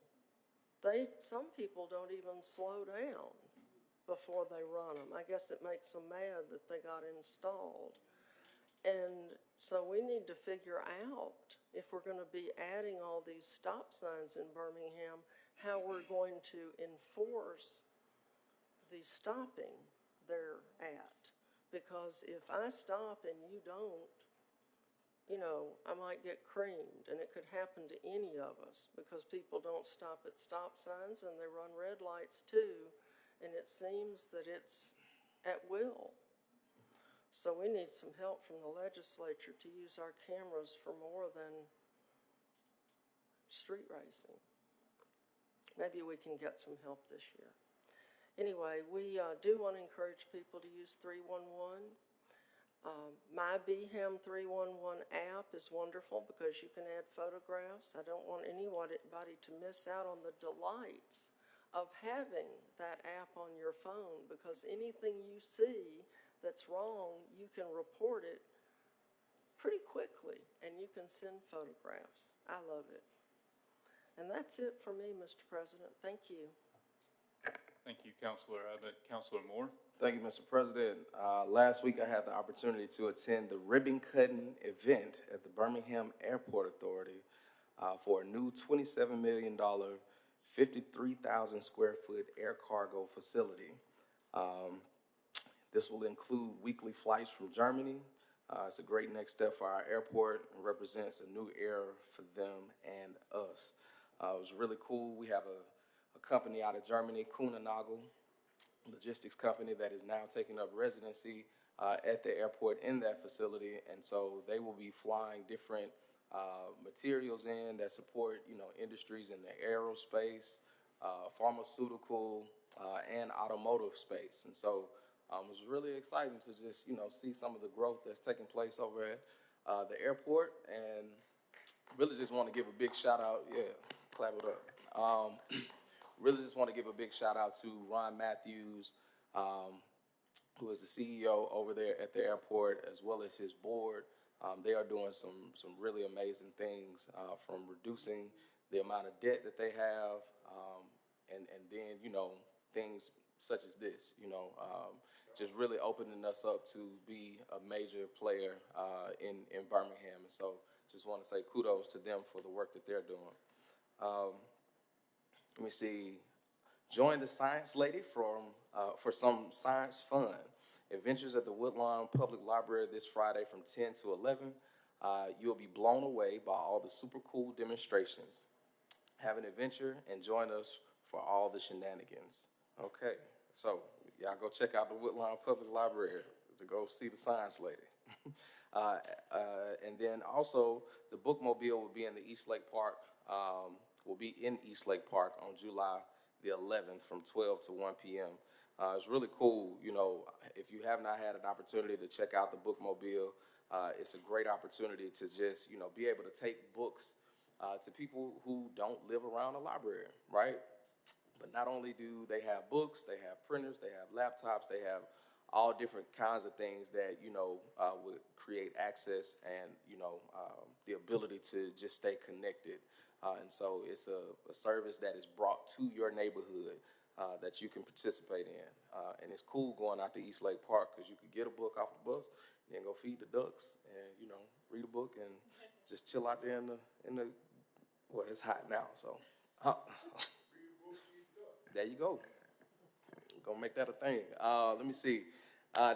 Some people don't even slow down before they run them. I guess it makes them mad that they got installed. And so we need to figure out, if we're going to be adding all these stop signs in Birmingham, how we're going to enforce the stopping they're at. Because if I stop and you don't, I might get creamed, and it could happen to any of us because people don't stop at stop signs and they run red lights too, and it seems that it's at will. So we need some help from the legislature to use our cameras for more than street racing. Maybe we can get some help this year. Anyway, we do want to encourage people to use 311. My Birmingham 311 app is wonderful because you can add photographs. I don't want anybody to miss out on the delights of having that app on your phone, because anything you see that's wrong, you can report it pretty quickly and you can send photographs. I love it. And that's it for me, Mr. President. Thank you. Thank you, Councilor Abbott. Councilor Moore? Thank you, Mr. President. Last week I had the opportunity to attend the ribbon cutting event at the Birmingham Airport Authority for a new $27 million, 53,000 square foot air cargo facility. This will include weekly flights from Germany. It's a great next step for our airport and represents a new era for them and us. It was really cool. We have a company out of Germany, Kuhnenagel logistics company, that is now taking up residency at the airport in that facility. And so they will be flying different materials in that support, industries in the aerospace, pharmaceutical, and automotive space. And so it was really exciting to just, see some of the growth that's taking place over at the airport. And really just want to give a big shout out. Yeah, clap it up. Really just want to give a big shout out to Ron Matthews, who is the CEO over there at the airport, as well as his board. They are doing some really amazing things, from reducing the amount of debt that they have, and then, things such as this, just really opening us up to be a major player in Birmingham. And so just want to say kudos to them for the work that they're doing. Let me see. Join the Science Lady for some science fun. Adventures at the Woodlawn Public Library this Friday from 10 to 11. You'll be blown away by all the super cool demonstrations. Have an adventure and join us for all the shenanigans. Okay, so y'all go check out the Woodlawn Public Library to go see the Science Lady. And then also the Bookmobile will be in the Eastlake Park. Will be in Eastlake Park on July the 11th from 12 to 1 p.m. It's really cool. If you have not had an opportunity to check out the Bookmobile, it's a great opportunity to just, be able to take books to people who don't live around a library, right? But not only do they have books, they have printers, they have laptops, they have all different kinds of things that, would create access and, the ability to just stay connected. And so it's a service that is brought to your neighborhood that you can participate in. And it's cool going out to Eastlake Park because you can get a book off the bus, then go feed the ducks and, read a book and just chill out there in the well, it's hot now, so. There you go. Gonna make that a thing. Let me see.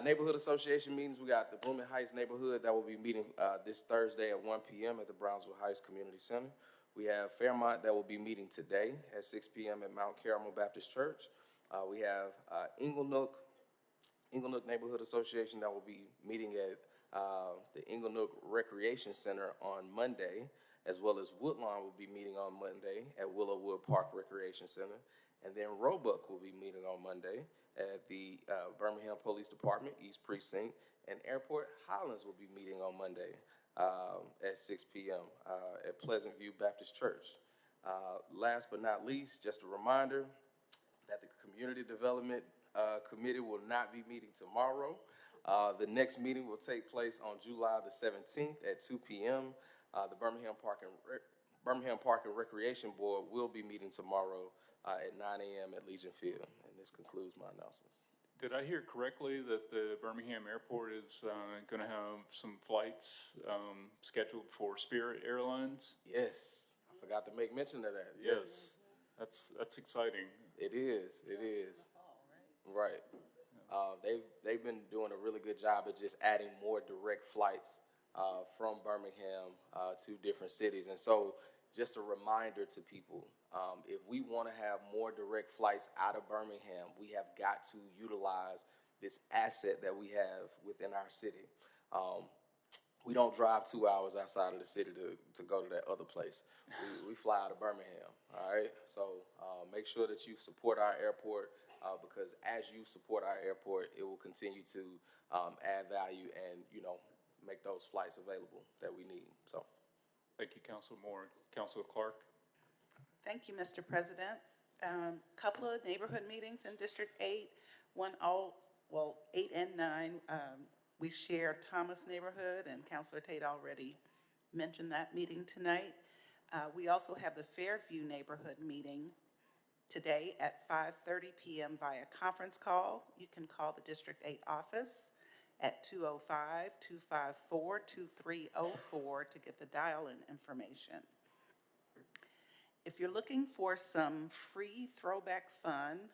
Neighborhood Association meetings, we got the Blooming Heights neighborhood that will be meeting this Thursday at 1 p.m. at the Brownsville Heights Community Center. We have Fairmont that will be meeting today at 6 p.m. at Mount Carmel Baptist Church. We have Inglenook Neighborhood Association that will be meeting at the Inglenook Recreation Center on Monday, as well as Woodlawn will be meeting on Monday at Willowwood Park Recreation Center. And then Roebuck will be meeting on Monday at the Birmingham Police Department, East Precinct, and Airport Highlands will be meeting on Monday at 6 p.m. At Pleasant View Baptist Church. Last but not least, just a reminder that the Community Development Committee will not be meeting tomorrow. The next meeting will take place on July the 17th at 2 p.m. The Birmingham Park and Recreation Board will be meeting tomorrow at 9 a.m. at Legion Field. And this concludes my announcements. Did I hear correctly that the Birmingham Airport is going to have some flights scheduled for Spirit Airlines? Yes, I forgot to make mention of that. Yes, that's exciting. It is. Right. They've been doing a really good job at just adding more direct flights from Birmingham to different cities. And so just a reminder to people, if we want to have more direct flights out of Birmingham, we have got to utilize this asset that we have within our city. We don't drive 2 hours outside of the city to go to that other place. We fly out of Birmingham, all right? So make sure that you support our airport because as you support our airport, it will continue to add value and, make those flights available that we need. So, thank you, Councilor Moore. Councilor Clark? Thank you, Mr. President. Couple of neighborhood meetings in District 8, 8 and 9. We share Thomas neighborhood, and Councilor Tate already mentioned that meeting tonight. We also have the Fairview neighborhood meeting today at 5:30 p.m. via conference call. You can call the District 8 office at 205-254-2304 to get the dial-in information. If you're looking for some free throwback fun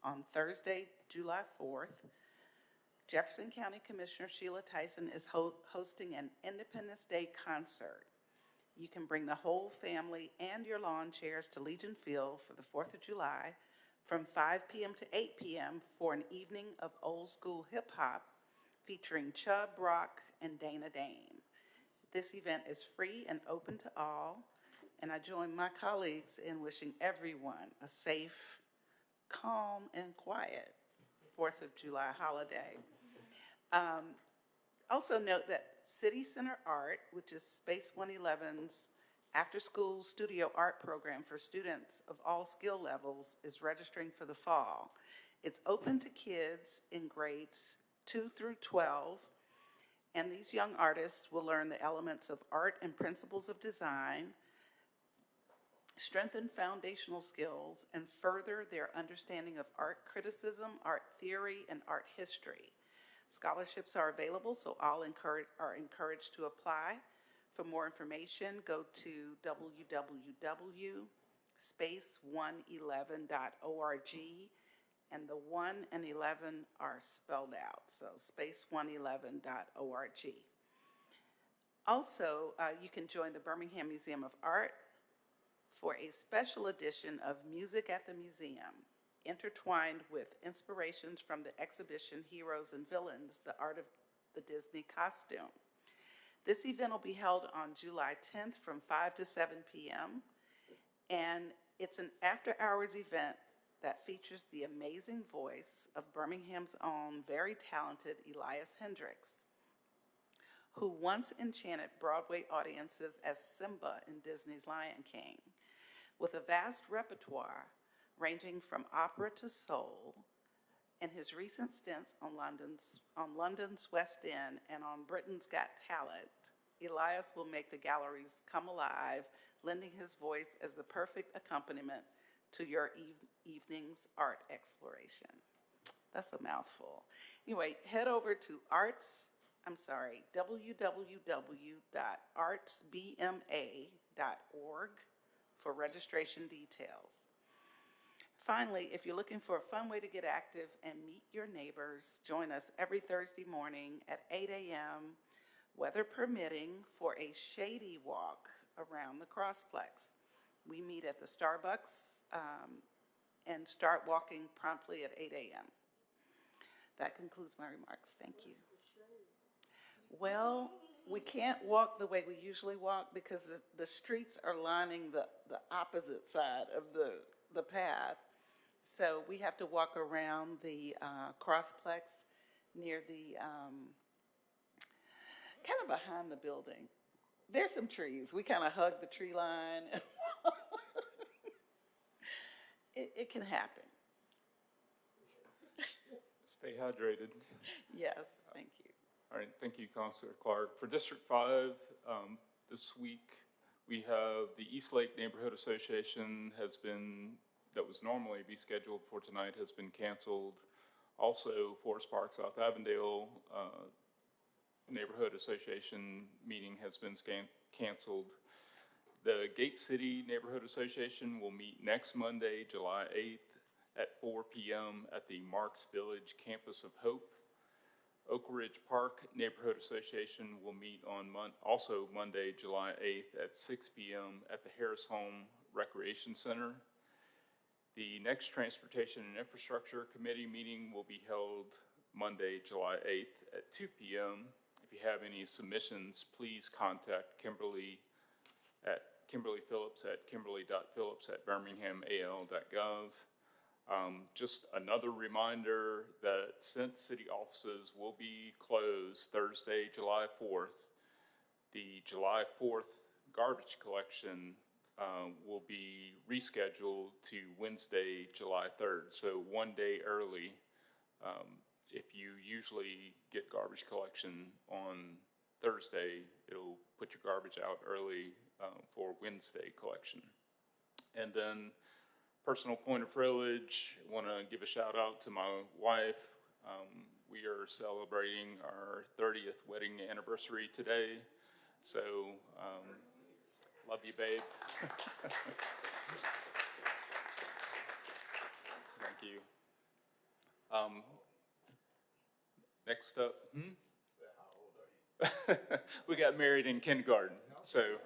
on Thursday, July 4th, Jefferson County Commissioner Sheila Tyson is hosting an Independence Day concert. You can bring the whole family and your lawn chairs to Legion Field for the 4th of July from 5 p.m. to 8 p.m. for an evening of old school hip hop featuring Chubb Rock and Dana Dane. This event is free and open to all, and I join my colleagues in wishing everyone a safe, calm, and quiet 4th of July holiday. Also note that City Center Art, which is Space 111's after-school studio art program for students of all skill levels, is registering for the fall. It's open to kids in grades 2 through 12, and these young artists will learn the elements of art and principles of design, strengthen foundational skills, and further their understanding of art criticism, art theory, and art history. Scholarships are available, so all are encouraged to apply. For more information, go to www.space111.org, and the 1 and 11 are spelled out, so space111.org. Also, you can join the Birmingham Museum of Art for a special edition of Music at the Museum, intertwined with inspirations from the exhibition Heroes and Villains, the Art of the Disney Costume. This event will be held on July 10th from 5 to 7 p.m., and it's an after-hours event that features the amazing voice of Birmingham's own very talented Elias Hendricks, who once enchanted Broadway audiences as Simba in Disney's Lion King. With a vast repertoire ranging from opera to soul, and his recent stints on London's West End and on Britain's Got Talent, Elias will make the galleries come alive, lending his voice as the perfect accompaniment to your evening's art exploration. That's a mouthful. Anyway, head over to www.artsbma.org for registration details. Finally, if you're looking for a fun way to get active and meet your neighbors, join us every Thursday morning at 8 a.m., weather permitting, for a shady walk around the Crossplex. We meet at the Starbucks and start walking promptly at 8 a.m. That concludes my remarks. Thank you. Well, we can't walk the way we usually walk because the streets are lining the opposite side of the path. So we have to walk around the Crossplex near the, kind of behind the building. There's some trees. We kind of hug the tree line. It can happen. Stay hydrated. Yes, thank you. All right, thank you, Councilor Clark. For District 5, this week, we have the East Lake Neighborhood Association that was normally be scheduled for tonight has been canceled. Also, Forest Park South Avondale Neighborhood Association meeting has been canceled. The Gate City Neighborhood Association will meet next Monday, July 8th at 4 p.m. at the Marks Village Campus of Hope. Oak Ridge Park Neighborhood Association will meet on also Monday, July 8th at 6 p.m. at the Harris Home Recreation Center. The next Transportation and Infrastructure Committee meeting will be held Monday, July 8th at 2 p.m. If you have any submissions, please contact Kimberly Phillips at kimberly.phillips@birminghamal.gov. Just another reminder that since city offices will be closed Thursday, July 4th, the July 4th garbage collection will be rescheduled to Wednesday, July 3rd. So one day early. If you usually get garbage collection on Thursday, it'll put your garbage out early for Wednesday collection. And then personal point of privilege, I want to give a shout out to my wife. We are celebrating our 30th wedding anniversary today. So, love you, babe. Thank you. Next up, we got married in kindergarten, so,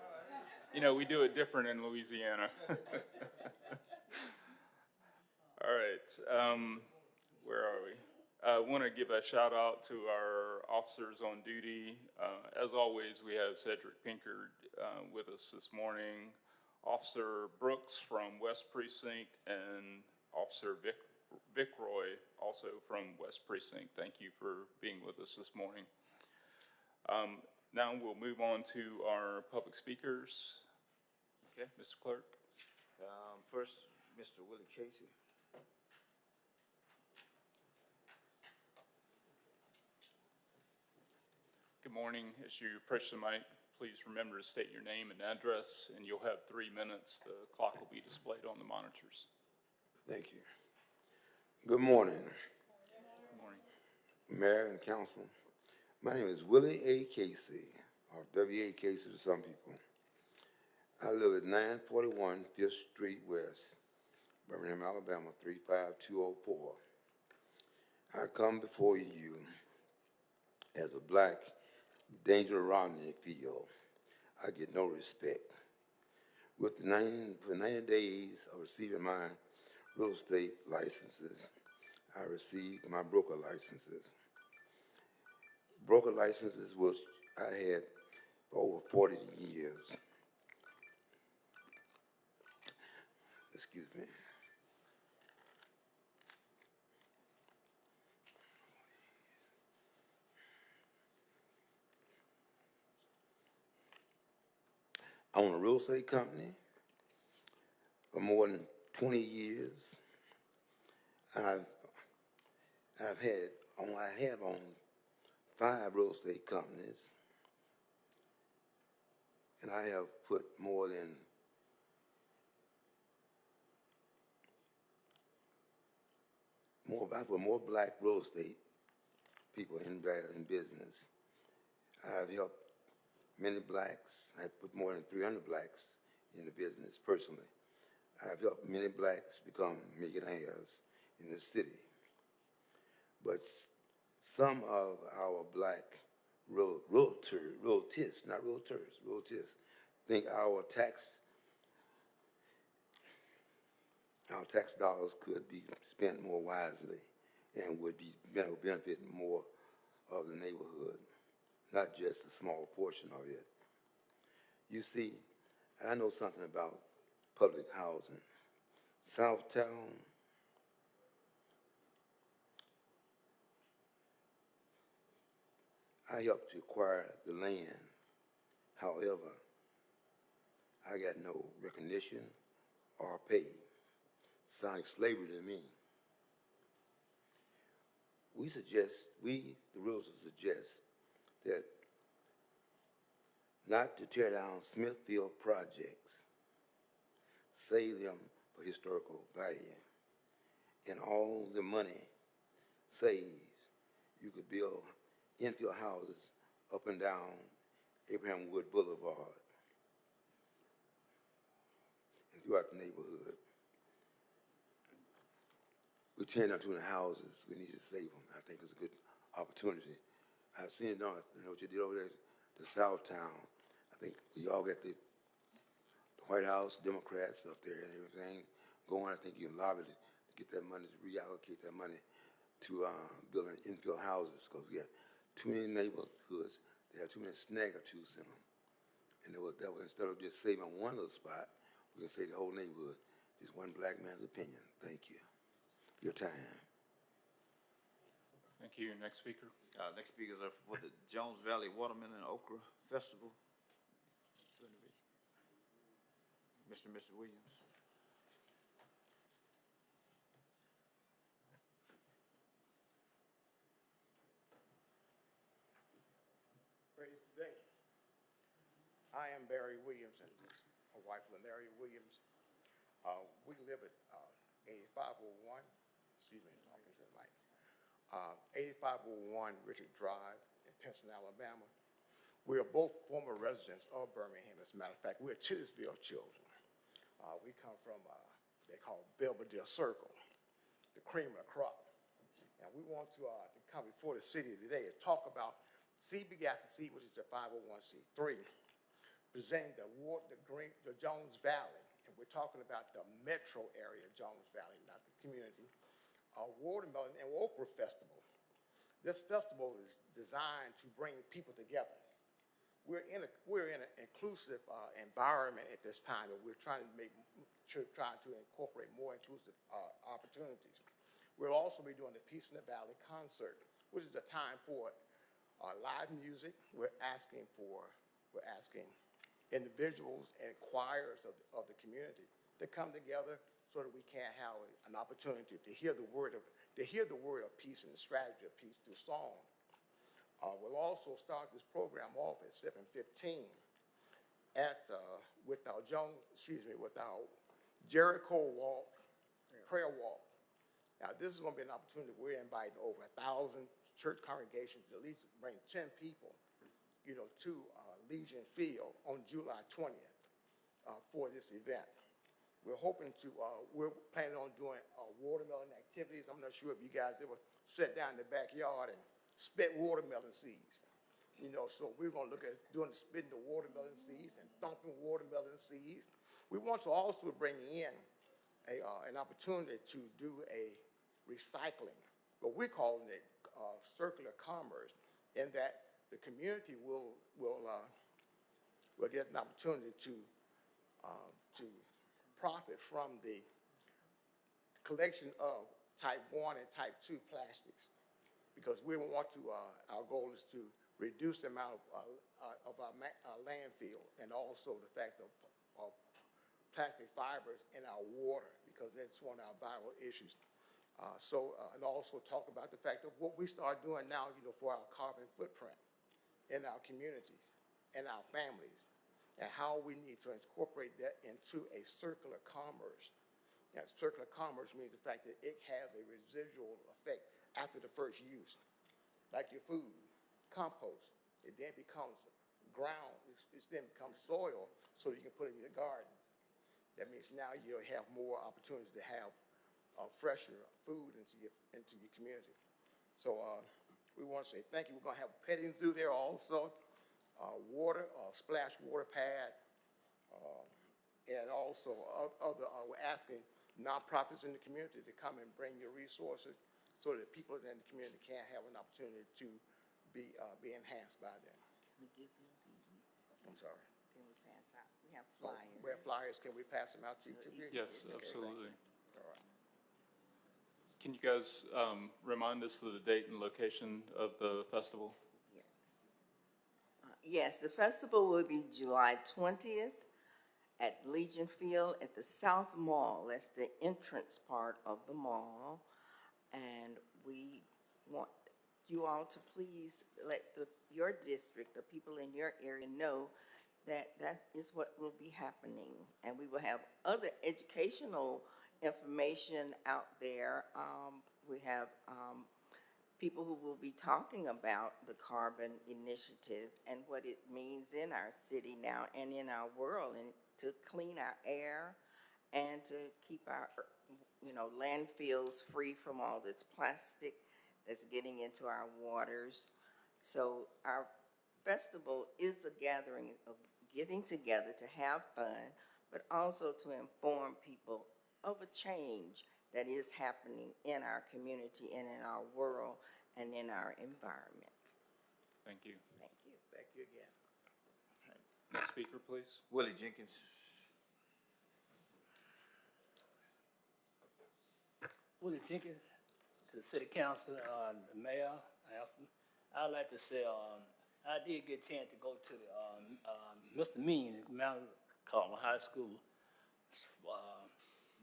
we do it different in Louisiana. All right, where are we? I want to give a shout out to our officers on duty. As always, we have Cedric Pinkard with us this morning, Officer Brooks from West Precinct, and Officer Vic Roy, also from West Precinct. Thank you for being with us this morning. Now we'll move on to our public speakers. Okay. Mr. Clerk. First, Mr. Willie Casey. Good morning. As you approach the mic, please remember to state your name and address, and you'll have 3 minutes. The clock will be displayed on the monitors. Thank you. Good morning. Good morning. Mayor and Council. My name is Willie A. Casey, or W.A. Casey to some people. I live at 941 5th Street West, Birmingham, Alabama, 35204. I come before you as a black danger around the field. I get no respect. For 90 days of receiving my real estate licenses, I received my broker licenses. Broker licenses which I had for over 40 years. Excuse me. I own a real estate company for more than 20 years. I have owned 5 real estate companies, and I have put more black real estate people in business. I've helped many blacks. I put more than 300 blacks in the business personally. I've helped many blacks become millionaires in the city. But some of our black realtors, not realtors, realtors, think our tax dollars could be spent more wisely and would be benefit more of the neighborhood, not just a small portion of it. You see, I know something about public housing. Southtown, I helped to acquire the land. However, I got no recognition or pay. Sounds like slavery to me. We, the realtors suggest that not to tear down Smithfield projects, save them for historical value. And all the money saved, you could build infill houses up and down Abraham Wood Boulevard and throughout the neighborhood. We're tearing down too many houses. We need to save them. I think it's a good opportunity. I've seen it done. You know what you did over there, the Southtown. I think we all got the White House, Democrats up there and everything going. I think you can lobby to get that money, to reallocate that money to building infill houses, because we got too many neighborhoods. They have too many snag-or-twos in them. And that was, instead of just saving one little spot, we can save the whole neighborhood. Just one black man's opinion. Thank you for your time. Thank you. Next speaker. Next speakers are for the Jones Valley Watermelon and Okra Festival. Mr. and Mrs. Williams. Praise today. I am Barry Williams and my wife Lanaria Williams. We live at 8501, excuse me, talking to the mic, 8501 Richard Drive in Pinson, Alabama. We are both former residents of Birmingham. As a matter of fact, we're Titusville children. We come from, they call Belvedere Circle, the cream of the crop. And we want to come before the city today and talk about Seed Begats the Seed, which is a 501c3, presenting the Jones Valley, and we're talking about the metro area of Jones Valley, not the community, Watermelon and Okra Festival. This festival is designed to bring people together. We're in an inclusive environment at this time, and we're trying to incorporate more inclusive opportunities. We'll also be doing the Peace in the Valley concert, which is a time for live music. We're asking individuals and choirs of the community to come together so that we can have an opportunity to hear the word of peace and the strategy of peace through song. We'll also start this program off at 7:15 with our Jericho Walk, prayer walk. Now, this is going to be an opportunity. We're inviting over 1,000 church congregations to at least bring 10 people, to Legion Field on July 20th for this event. We're planning on doing watermelon activities. I'm not sure if you guys ever sat down in the backyard and spit watermelon seeds. So we're going to look at spitting the watermelon seeds and thumping watermelon seeds. We want to also bring in an opportunity to do a recycling, but we're calling it circular commerce, in that the community will get an opportunity to profit from the collection of type 1 and type 2 plastics, because we want to, our goal is to reduce the amount of our landfill, and also the fact of plastic fibers in our water, because that's one of our viral issues. And also talk about the fact of what we start doing now, for our carbon footprint in our communities and our families, and how we need to incorporate that into a circular commerce. Now, circular commerce means the fact that it has a residual effect after the first use, like your food, compost. It then becomes ground, it then becomes soil, so you can put it in your gardens. That means now you'll have more opportunities to have fresher food into your community. So we want to say thank you. We're going to have a petting zoo there also, water, splash water pad, and also we're asking nonprofits in the community to come and bring your resources so that people in the community can have an opportunity to be enhanced by them. Can we give them these? I'm sorry. Can we pass out? We have flyers. We have flyers. Can we pass them out to each of you? Yes, Okay, absolutely. all right. Can you guys remind us of the date and location of the festival? Yes. Yes, the festival will be July 20th at Legion Field at the South Mall. That's the entrance part of the mall. And we want you all to please let your district, the people in your area know that that is what will be happening. And we will have other educational information out there. We have people who will be talking about the carbon initiative and what it means in our city now and in our world, and to clean our air and to keep our landfills free from all this plastic that's getting into our waters. So our festival is a gathering of getting together to have fun, but also to inform people of a change that is happening in our community and in our world and in our environment. Thank you. Thank you. Thank you again. Next speaker, please. Willie Jenkins. Willie Jenkins, to the City Council, the Mayor, Alston. I'd like to say I did get a chance to go to the Mr. Mean at Mount Carmel High School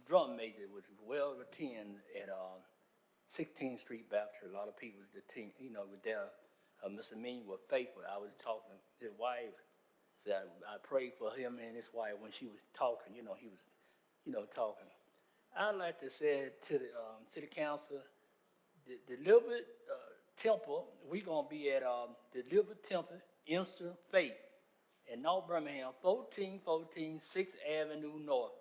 drum major, was well attended at 16th Street Baptist. A lot of people were there. Mr. Mean was faithful. I was talking to his wife. So I prayed for him and his wife when she was talking. He was, talking. I'd like to say to the City Council, the Delivered Temple, we're going to be at Delivered Temple, Instant Faith in North Birmingham, 1414 6th Avenue North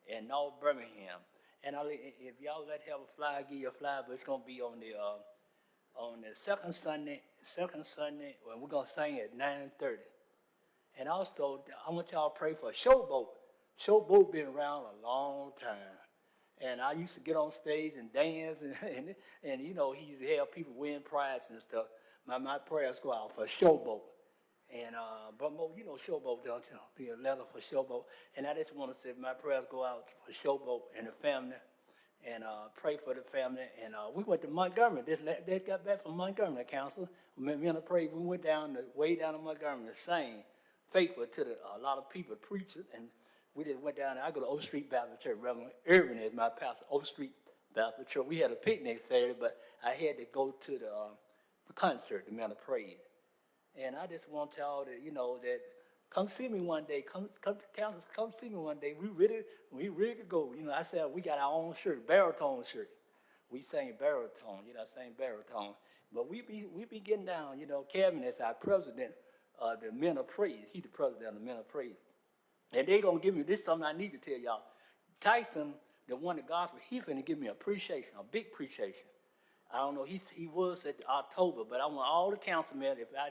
in North Birmingham. And if y'all let have a flyer, give you a flyer, but it's going to be on the second Sunday, when we're going to sing at 9:30. And also, I want y'all to pray for Showboat. Showboat been around a long time. And I used to get on stage and dance, and he used to have people win prizes and stuff. My prayers go out for Showboat. And, but Showboat, don't you? Be a letter for Showboat. And I just want to say my prayers go out for Showboat and the family, and pray for the family. And we went to Montgomery. They got back from Montgomery Council. Me and I prayed. We went way down to Montgomery to sing, faithful to a lot of people, preachers, and we just went down there. I go to Oak Street Baptist Church. Reverend Irvin is my pastor, Oak Street Baptist Church. We had a picnic Saturday, but I had to go to the concert, the Man of Praise. And I just want y'all to, that come see me one day. Come to council, come see me one day. We really could go. I said we got our own shirt, baritone shirt. We sang baritone, sang baritone. But we be getting down, Kevin is our president of the Men of Praise. He's the president of the Men of Praise. And they gonna give me this is something I need to tell y'all. Tyson, the one the gospel, he finna give me appreciation, a big appreciation. I don't know, he was at October, but I want all the councilmen, if I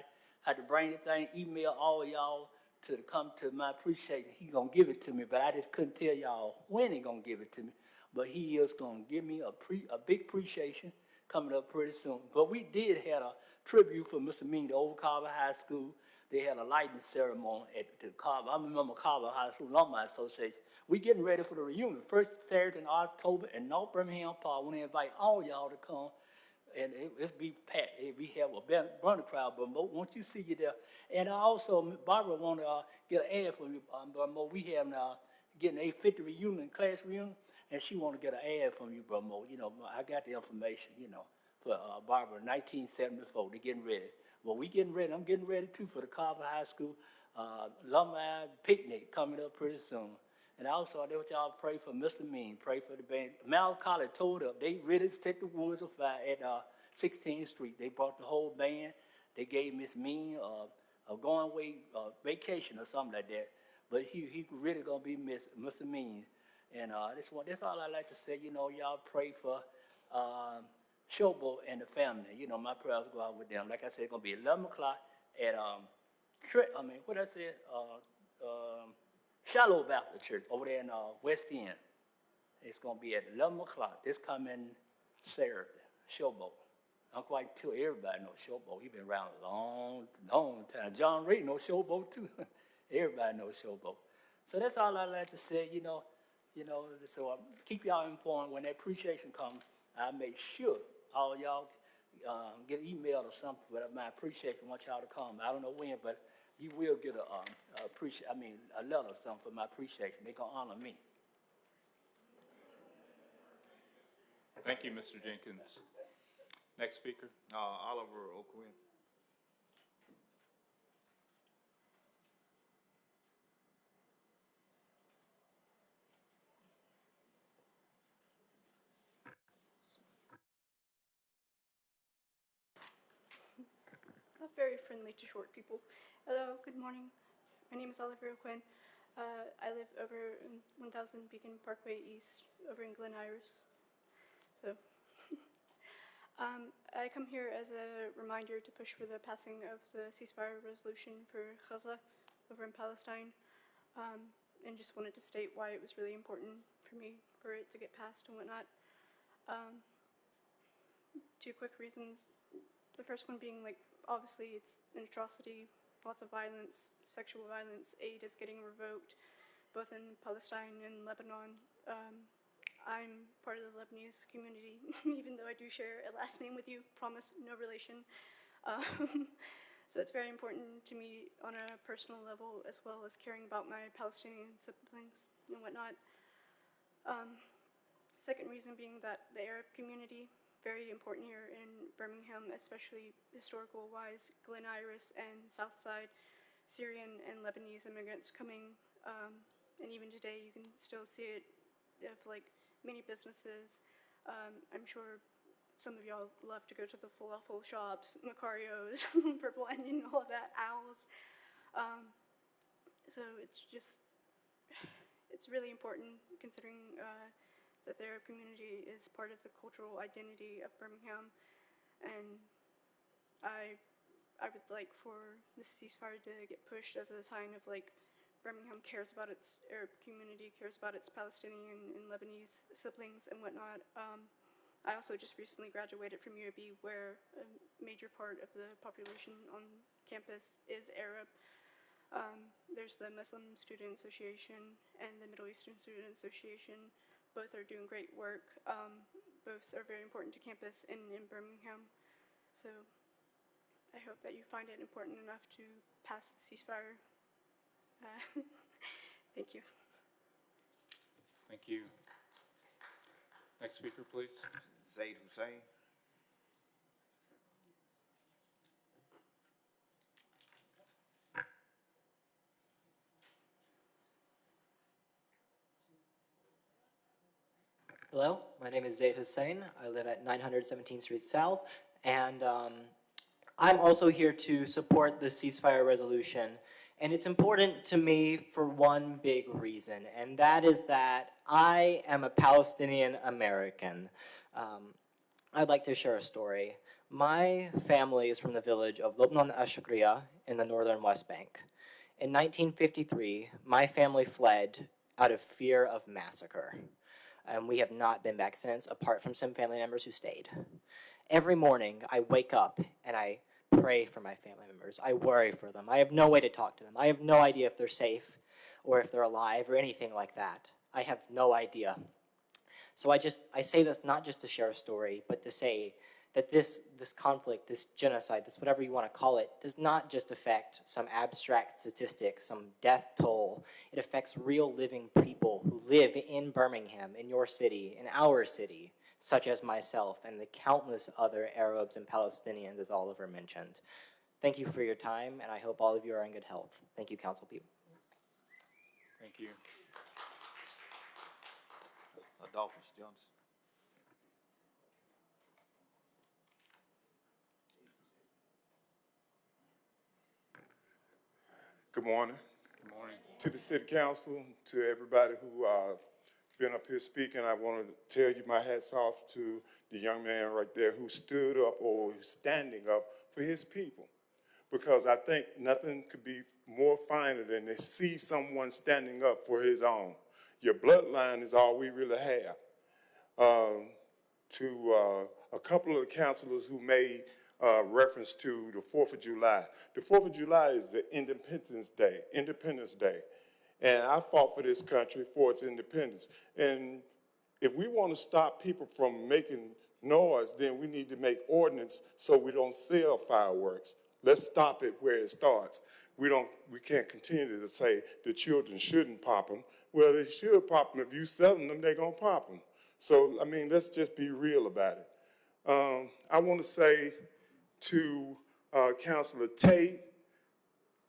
had to bring anything, email all of y'all to come to my appreciation, he gonna give it to me, but I just couldn't tell y'all when he gonna give it to me. But he is gonna give me a big appreciation coming up pretty soon. But we did have a tribute for Mr. Mean, the old Carver High School. They had a lighting ceremony at the Carver. I remember Carver High School Alumni Association. We getting ready for the reunion. First Saturday in October in North Birmingham Park. I want to invite all y'all to come, and it's be packed. We have a burner crowd, but once you see you there. And also, Barbara want to get an ad from you, Mo. We have getting a 50 reunion, class reunion, and she want to get an ad from you, Brother Mo. I got the information, for Barbara, 1974. They're getting ready. Well, we getting ready. I'm getting ready, too, for the Carver High School alumni picnic coming up pretty soon. And also, I want y'all to pray for Mr. Mean, pray for the band. Mal College told up. They really set the woods afire at 16th Street. They brought the whole band. They gave Miss Mean a going away vacation or something like that. but he really gonna be missed, Mr. Mean. And that's all I like to say. You know, y'all pray for Showboat and the family. You know, my prayers go out with them. Like I said, it's gonna be 11 o'clock at what I said, Shallow Baptist Church over there in West End. It's gonna be at 11 o'clock this coming Saturday. Showboat. I'm quite sure everybody knows Showboat. He been around a long, long time. John Ray knows Showboat too. Everybody knows Showboat. So that's all I like to say. You know. So keep y'all informed when that appreciation comes. I make sure all y'all get an email or something with my appreciation. I want y'all to come. I don't know when, but you will get a letter or something for my appreciation. They gonna honor me. Thank you, Mr. Jenkins. Next speaker. Oliver O'Quinn. Not very friendly to short people. Hello, good morning. My name is Oliver O'Quinn. I live over in 1000 Beacon Parkway East, over in Glen Iris. So, I come here as a reminder to push for the passing of the ceasefire resolution for Gaza over in Palestine, and just wanted to state why it was really important for me for it to get passed and whatnot. Two quick reasons. The first one being, like, obviously it's an atrocity, lots of violence, sexual violence. Aid is getting revoked, both in Palestine and Lebanon. I'm part of the Lebanese community, even though I do share a last name with you, promise, no relation. So it's very important to me on a personal level, as well as caring about my Palestinian siblings and whatnot. Second reason being that the Arab community, very important here in Birmingham, especially historical-wise, Glen Iris and Southside, Syrian and Lebanese immigrants coming, and even today you can still see it of like many businesses. I'm sure some of y'all love to go to the falafel shops, Macarios, Purple Onion, all of that, Owls. So it's really important considering that their community is part of the cultural identity of Birmingham, and I would like for this ceasefire to get pushed as a sign of like Birmingham cares about its Arab community, cares about its Palestinian and Lebanese siblings and whatnot. I also just recently graduated from UAB, where a major part of the population on campus is Arab. There's the Muslim Student Association and the Middle Eastern Student Association. Both are doing great work. Both are very important to campus in Birmingham. So I hope that you find it important enough to pass the ceasefire. Thank you. Thank you. Next speaker, please. Zaid Hussein. Hello, my name is Zaid Hussein. I live at 900 17th Street South, and I'm also here to support the ceasefire resolution. And it's important to me for one big reason, and that is that I am a Palestinian American. I'd like to share a story. My family is from the village of Lubnan al-Shukriya in the northern West Bank. In 1953, my family fled out of fear of massacre. And we have not been back since, apart from some family members who stayed. Every morning, I wake up and I pray for my family members. I worry for them. I have no way to talk to them. I have no idea if they're safe or if they're alive or anything like that. I have no idea. So I say this not just to share a story, but to say that this conflict, this genocide, this whatever you want to call it, does not just affect some abstract statistic, some death toll. It affects real living people who live in Birmingham, in your city, in our city, such as myself and the countless other Arabs and Palestinians, as Oliver mentioned. Thank you for your time, and I hope all of you are in good health. Thank you, council people. Thank you. Adolphus Johnson. Good morning. Good morning. To the city council, to everybody who been up here speaking, I want to tell you my hat's off to the young man right there who stood up or is standing up for his people. Because I think nothing could be more finer than to see someone standing up for his own. Your bloodline is all we really have. To a couple of the councilors who made reference to the 4th of July. The 4th of July is the Independence Day. And I fought for this country for its independence. And if we want to stop people from making noise, then we need to make ordinance so we don't sell fireworks. Let's stop it where it starts. We can't continue to say the children shouldn't pop them. Well, they should pop them. If you selling them, they're going to pop them. So, I mean, let's just be real about it. I want to say to Councilor Tate,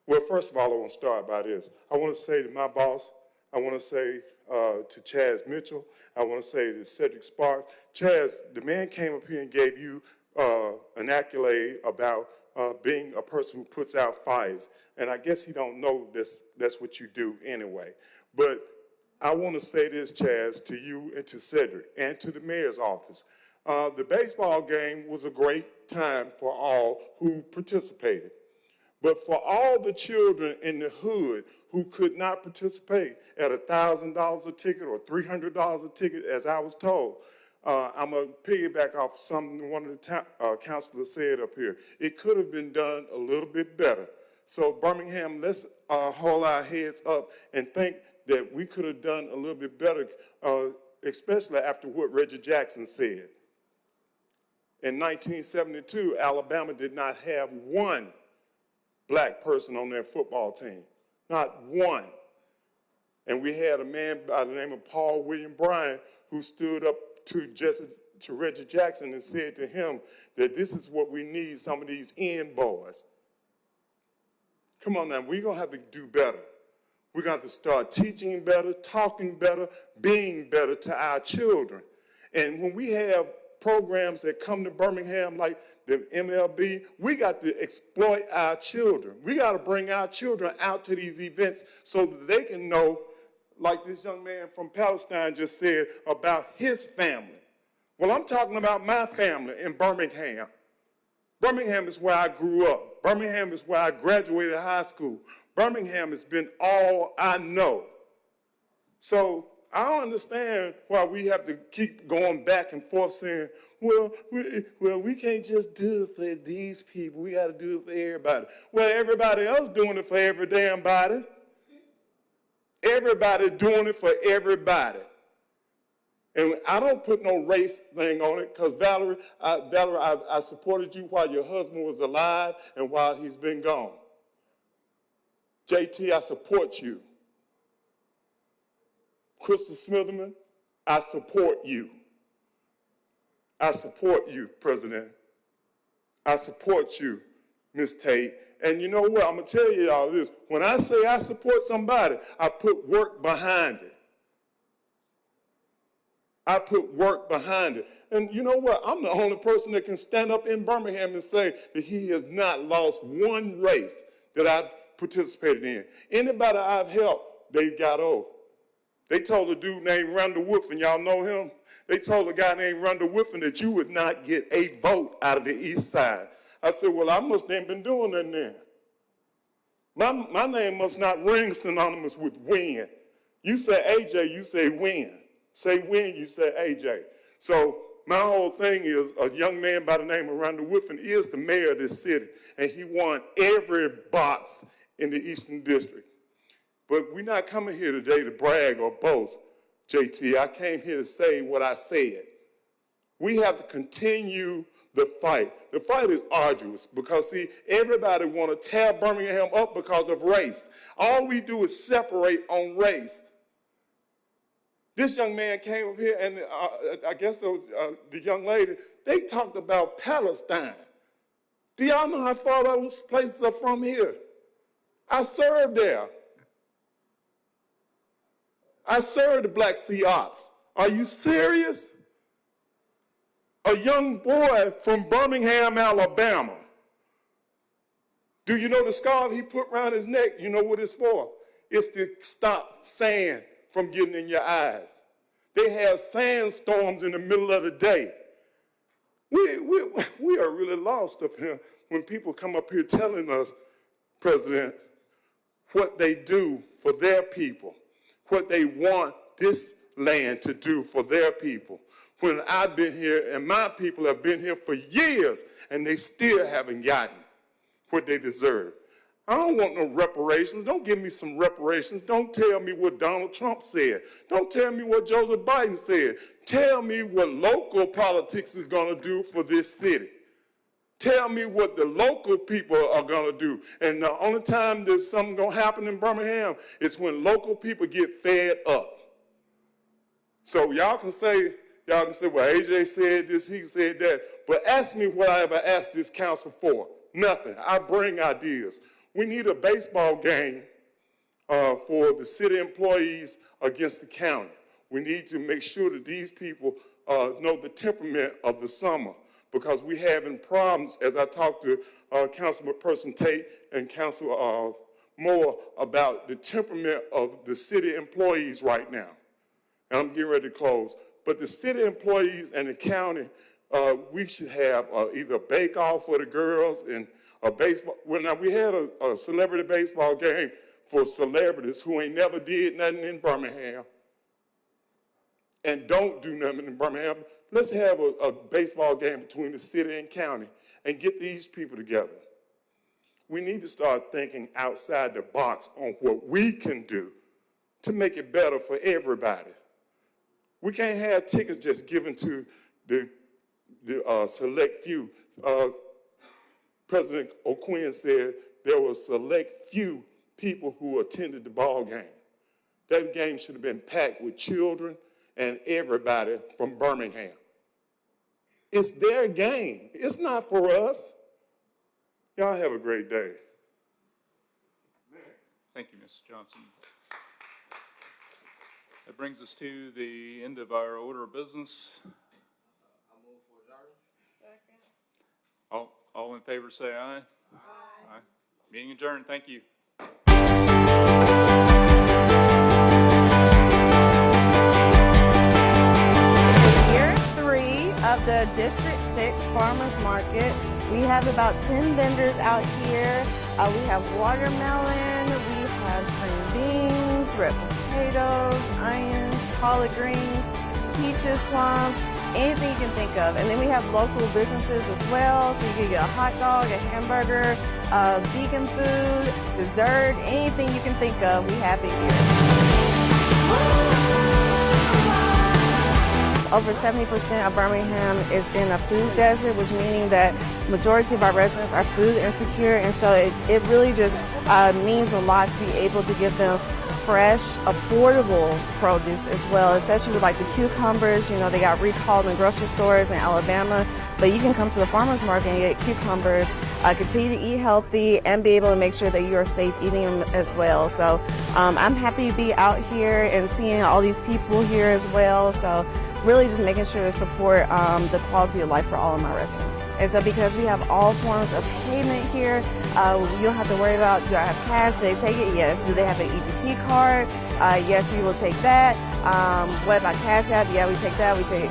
well, first of all, I want to start by this. I want to say to my boss, I want to say to Chaz Mitchell, I want to say to Cedric Sparks, Chaz, the man came up here and gave you an accolade about being a person who puts out fires. And I guess he don't know that's what you do anyway. But I want to say this, Chaz, to you and to Cedric and to the mayor's office. The baseball game was a great time for all who participated. But for all the children in the hood who could not participate at $1,000 a ticket or $300 a ticket, as I was told, I'm going to piggyback off something one of the councilors said up here. It could have been done a little bit better. So Birmingham, let's hold our heads up and think that we could have done a little bit better, especially after what Reggie Jackson said. In 1972, Alabama did not have one black person on their football team, not one. And we had a man by the name of Paul William Bryan who stood up to Reggie Jackson and said to him that this is what we need, some of these end boys. Come on now, we're going to have to do better. We're going to have to start teaching better, talking better, being better to our children. And when we have programs that come to Birmingham like the MLB, we got to exploit our children. We got to bring our children out to these events so that they can know, like this young man from Palestine just said, about his family. Well, I'm talking about my family in Birmingham. Birmingham is where I grew up. Birmingham is where I graduated high school. Birmingham has been all I know. So I don't understand why we have to keep going back and forth saying, well, we can't just do it for these people. We got to do it for everybody. Well, everybody else doing it for every damn body. Everybody doing it for everybody. And I don't put no race thing on it because Valerie, I supported you while your husband was alive and while he's been gone. JT, I support you. Krista Smitherman, I support you. I support you, President. I support you, Ms. Tate. And you know what? I'm going to tell you all this. When I say I support somebody, I put work behind it. I put work behind it. And you know what? I'm the only person that can stand up in Birmingham and say that he has not lost one race that I've participated in. Anybody I've helped, they got over. They told a dude named Randall Woodfin, y'all know him? They told a guy named Randall Woodfin that you would not get a vote out of the East Side. I said, well, I must ain't been doing that then. My name must not ring synonymous with win. You say AJ, you say win. Say win, you say AJ. So my whole thing is a young man by the name of Randall Woodfin is the mayor of this city, and he won every box in the Eastern District. But we're not coming here today to brag or boast, JT. I came here to say what I said. We have to continue the fight. The fight is arduous because, see, everybody want to tear Birmingham up because of race. All we do is separate on race. This young man came up here, and I guess it was, the young lady, they talked about Palestine. Do y'all know how far those places are from here? I served there. I served the Black Sea Ops. Are you serious? A young boy from Birmingham, Alabama. Do you know the scarf he put around his neck? You know what it's for? It's to stop sand from getting in your eyes. They have sandstorms in the middle of the day. We are really lost up here when people come up here telling us, President, what they do for their people, what they want this land to do for their people. When I've been here and my people have been here for years and they still haven't gotten what they deserve. I don't want no reparations. Don't give me some reparations. Don't tell me what Donald Trump said. Don't tell me what Joseph Biden said. Tell me what local politics is going to do for this city. Tell me what the local people are going to do. And the only time that something going to happen in Birmingham is when local people get fed up. So y'all can say, well, AJ said this, he said that. But ask me what I ever asked this council for. Nothing. I bring ideas. We need a baseball game for the city employees against the county. We need to make sure that these people know the temperament of the summer, because we having problems, as I talked to Councilperson Tate and Council Moore about the temperament of the city employees right now. And I'm getting ready to close. But the city employees and the county, we should have either a bake-off for the girls and a baseball. Well, now we had a celebrity baseball game for celebrities who ain't never did nothing in Birmingham and don't do nothing in Birmingham. Let's have a baseball game between the city and county and get these people together. We need to start thinking outside the box on what we can do to make it better for everybody. We can't have tickets just given to the select few. President O'Quinn said there were select few people who attended the ball game. That game should have been packed with children and everybody from Birmingham. It's their game. It's not for us. Y'all have a great day. Thank you, Mr. Johnson. That brings us to the end of our order of business. I move for adjournment. Second. All in favor say aye. Aye. Meeting adjourned. Thank you. Year 3 of the District 6 Farmers Market. We have about 10 vendors out here. We have watermelon, we have string beans, red potatoes, onions, collard greens, peaches, plums, anything you can think of. And then we have local businesses as well, so you can get a hot dog, a hamburger, vegan food, dessert, anything you can think of, we have it here. Over 70% of Birmingham is in a food desert, which meaning that majority of our residents are food insecure, and so it really just means a lot to be able to give them fresh, affordable produce as well, especially with like the cucumbers. You know, they got recalled in grocery stores in Alabama, but you can come to the farmers market and get cucumbers, continue to eat healthy, and be able to make sure that you are safe eating them as well. So I'm happy to be out here and seeing all these people here as well. So really just making sure to support the quality of life for all of my residents. And so because we have all forms of payment here, you don't have to worry about, do I have cash? Do they take it? Yes. Do they have an EBT card? Yes, we will take that. What about Cash App? Yeah, we take that. We take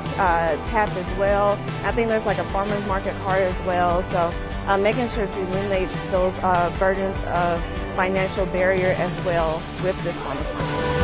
TAP as well. I think there's like a farmer's market card as well. So making sure to eliminate those burdens of financial barrier as well with this farmer's market.